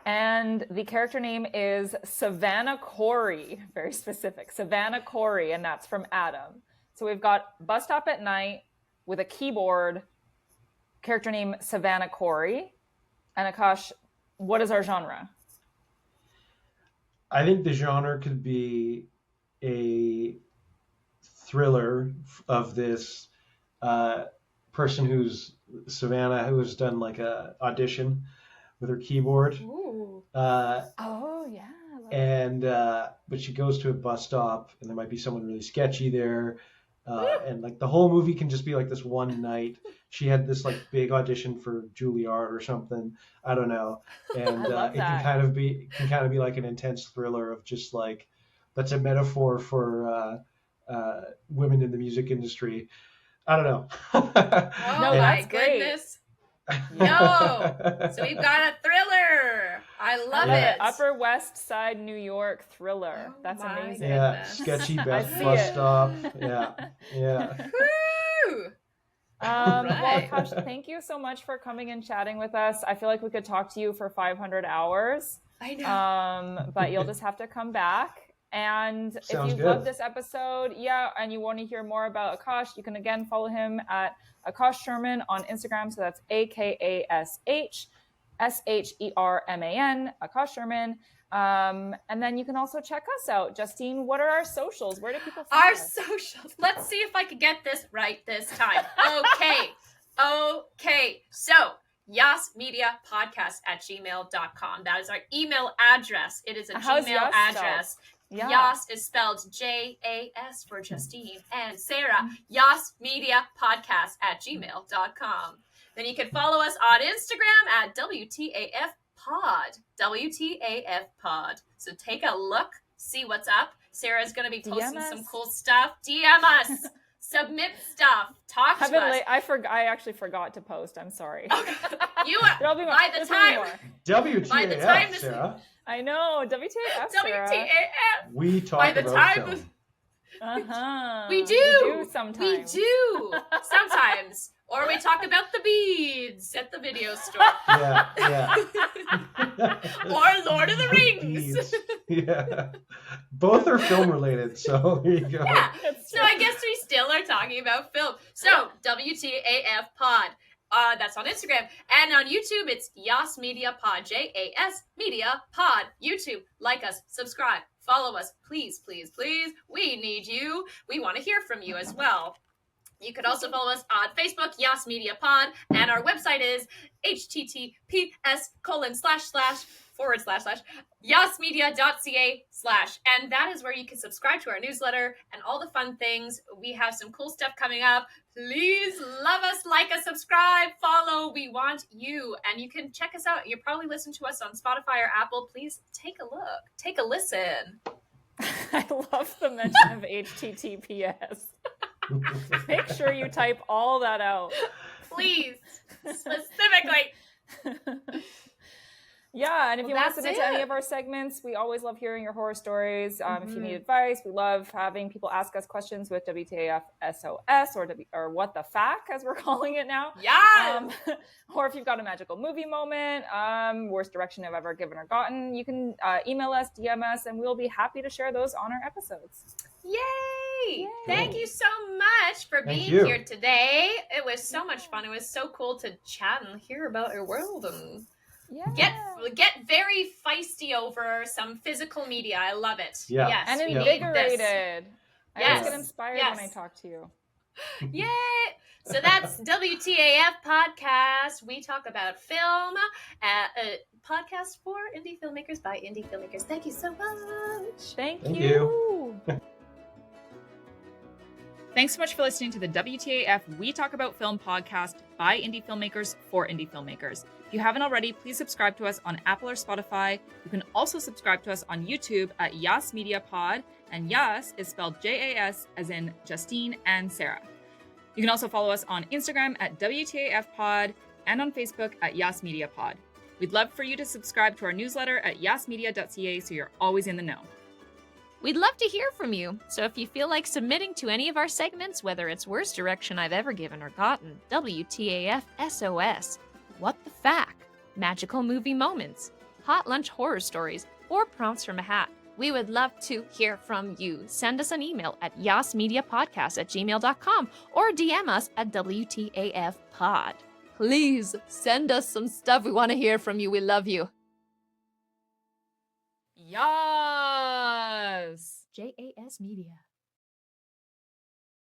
And the character name is Savannah Corey, very specific. Savannah Corey, and that's from Adam. So we've got bus stop at night with a keyboard, character name Savannah Corey. And Akash, what is our genre? I think the genre could be a thriller of this person who's Savannah, who has done like a audition with her keyboard. Ooh. Oh yeah. And but she goes to a bus stop, and there might be someone really sketchy there. And like the whole movie can just be like this one night. She had this like big audition for Juilliard or something. I don't know. And it can kind of be like an intense thriller of just like, that's a metaphor for women in the music industry. I don't know. Oh my goodness. No. So we've got a thriller. I love it. Upper West Side, New York thriller. That's amazing. Yeah, sketchy bus stop. Yeah. Woo! Well, Right. Akash, thank you so much for coming and chatting with us. I feel like we could talk to you for 500 hours. I know. But you'll just have to come back. And Sounds if you good. love this episode, and you want to hear more about Akash, you can again follow him at Akash Sherman on Instagram. So that's AKASHSHERMAN, Akash Sherman. And then you can also check us out. Justine, what are our socials? Where do people find Our us? socials. Let's see if I can get this right this time. Okay. So, yasmediapodcast@gmail.com. That is our email address. It is a How's Gmail Yas address. Yeah. Yas is spelled JAS for Justine and Sarah. yasmediapodcast@gmail.com. Then you can follow us on Instagram at WTAF Pod. WTAF Pod. So take a look, see what's up. Sarah's going to be posting DM some us. cool stuff. DM us. Submit stuff. Talk to us. I actually forgot to post. I'm sorry. You are, There'll be more. by the There's gonna be time, more. By the time WTAF, this- Sarah. I know. WTAF, Sarah. WTAF. We talk By the about time film. We do. We do sometimes. We do. Sometimes. Or we talk about the beads at the video store. Yeah. Or Lord of the Rings. Beads. Yeah. Both are film related, so there you go. Yeah. That's So true. I guess we still are talking about film. So WTAF Pod. That's on Instagram. And on YouTube, it's Yas Media Pod. JAS Media Pod. YouTube. Like us. Subscribe. Follow us. Please, please, please. We need you. We want to hear from you as well. You could also follow us on Facebook, Yas Media Pod, and our website is https://yasmedia.ca/ and that is where you can subscribe to our newsletter and all the fun things. We have some cool stuff coming up. Please love us, like us, subscribe, follow. We want you, and you can check us out. You probably listen to us on Spotify or Apple. Please take a look, take a listen. I love the mention of HTTPS. Make sure you type all that out. Please, specifically. Yeah, and if Well, you want to that's submit to any it. of our segments, we always love hearing your horror stories. If you Mhm. need advice, we love having people ask us questions with WTAF SOS or what the fack, as we're calling it now. Yes. Or if you've got a magical movie moment, worst direction I've ever given or gotten, you can email us, DM us, and we'll be happy to share those on our episodes. Yay! Yay. Thank you so much for Thank being you. here today. It was so much fun. It was so cool to chat and hear about your world and Yeah. get very feisty over some physical media. I love it. Yeah. Yes, And we need this. invigorated. I always Yes. get inspired Yes. when I talk to you. Yay! So that's WTAF Podcast. We talk about film, a podcast for indie filmmakers by indie filmmakers. Thank you so much. Thank Thank you. Thanks so much for listening to the WTAF We Talk About Film podcast by indie filmmakers for indie filmmakers. If you haven't already, please subscribe to us on Apple or Spotify. You can also subscribe to us on YouTube at Yas Media Pod, and Yas is spelled JAS as in Justine and Sarah. You can also follow us on Instagram at WTAF Pod and on Facebook at Yas Media Pod. We'd love for you to subscribe to our newsletter at yasmedia.ca so you're always in the know. We'd love to hear from you, so if you feel like submitting to any of our segments, whether it's worst direction I've ever given or gotten, WTAF SOS, What the Fack, Magical Movie Moments, Hot Lunch Horror Stories, or Prompts from a Hat, we would love to hear from you. Send us an email at yasmediapodcast@gmail.com or DM us at WTAF Pod. Please send us some stuff. We want to hear from you. We love you. Yes. JAS Media.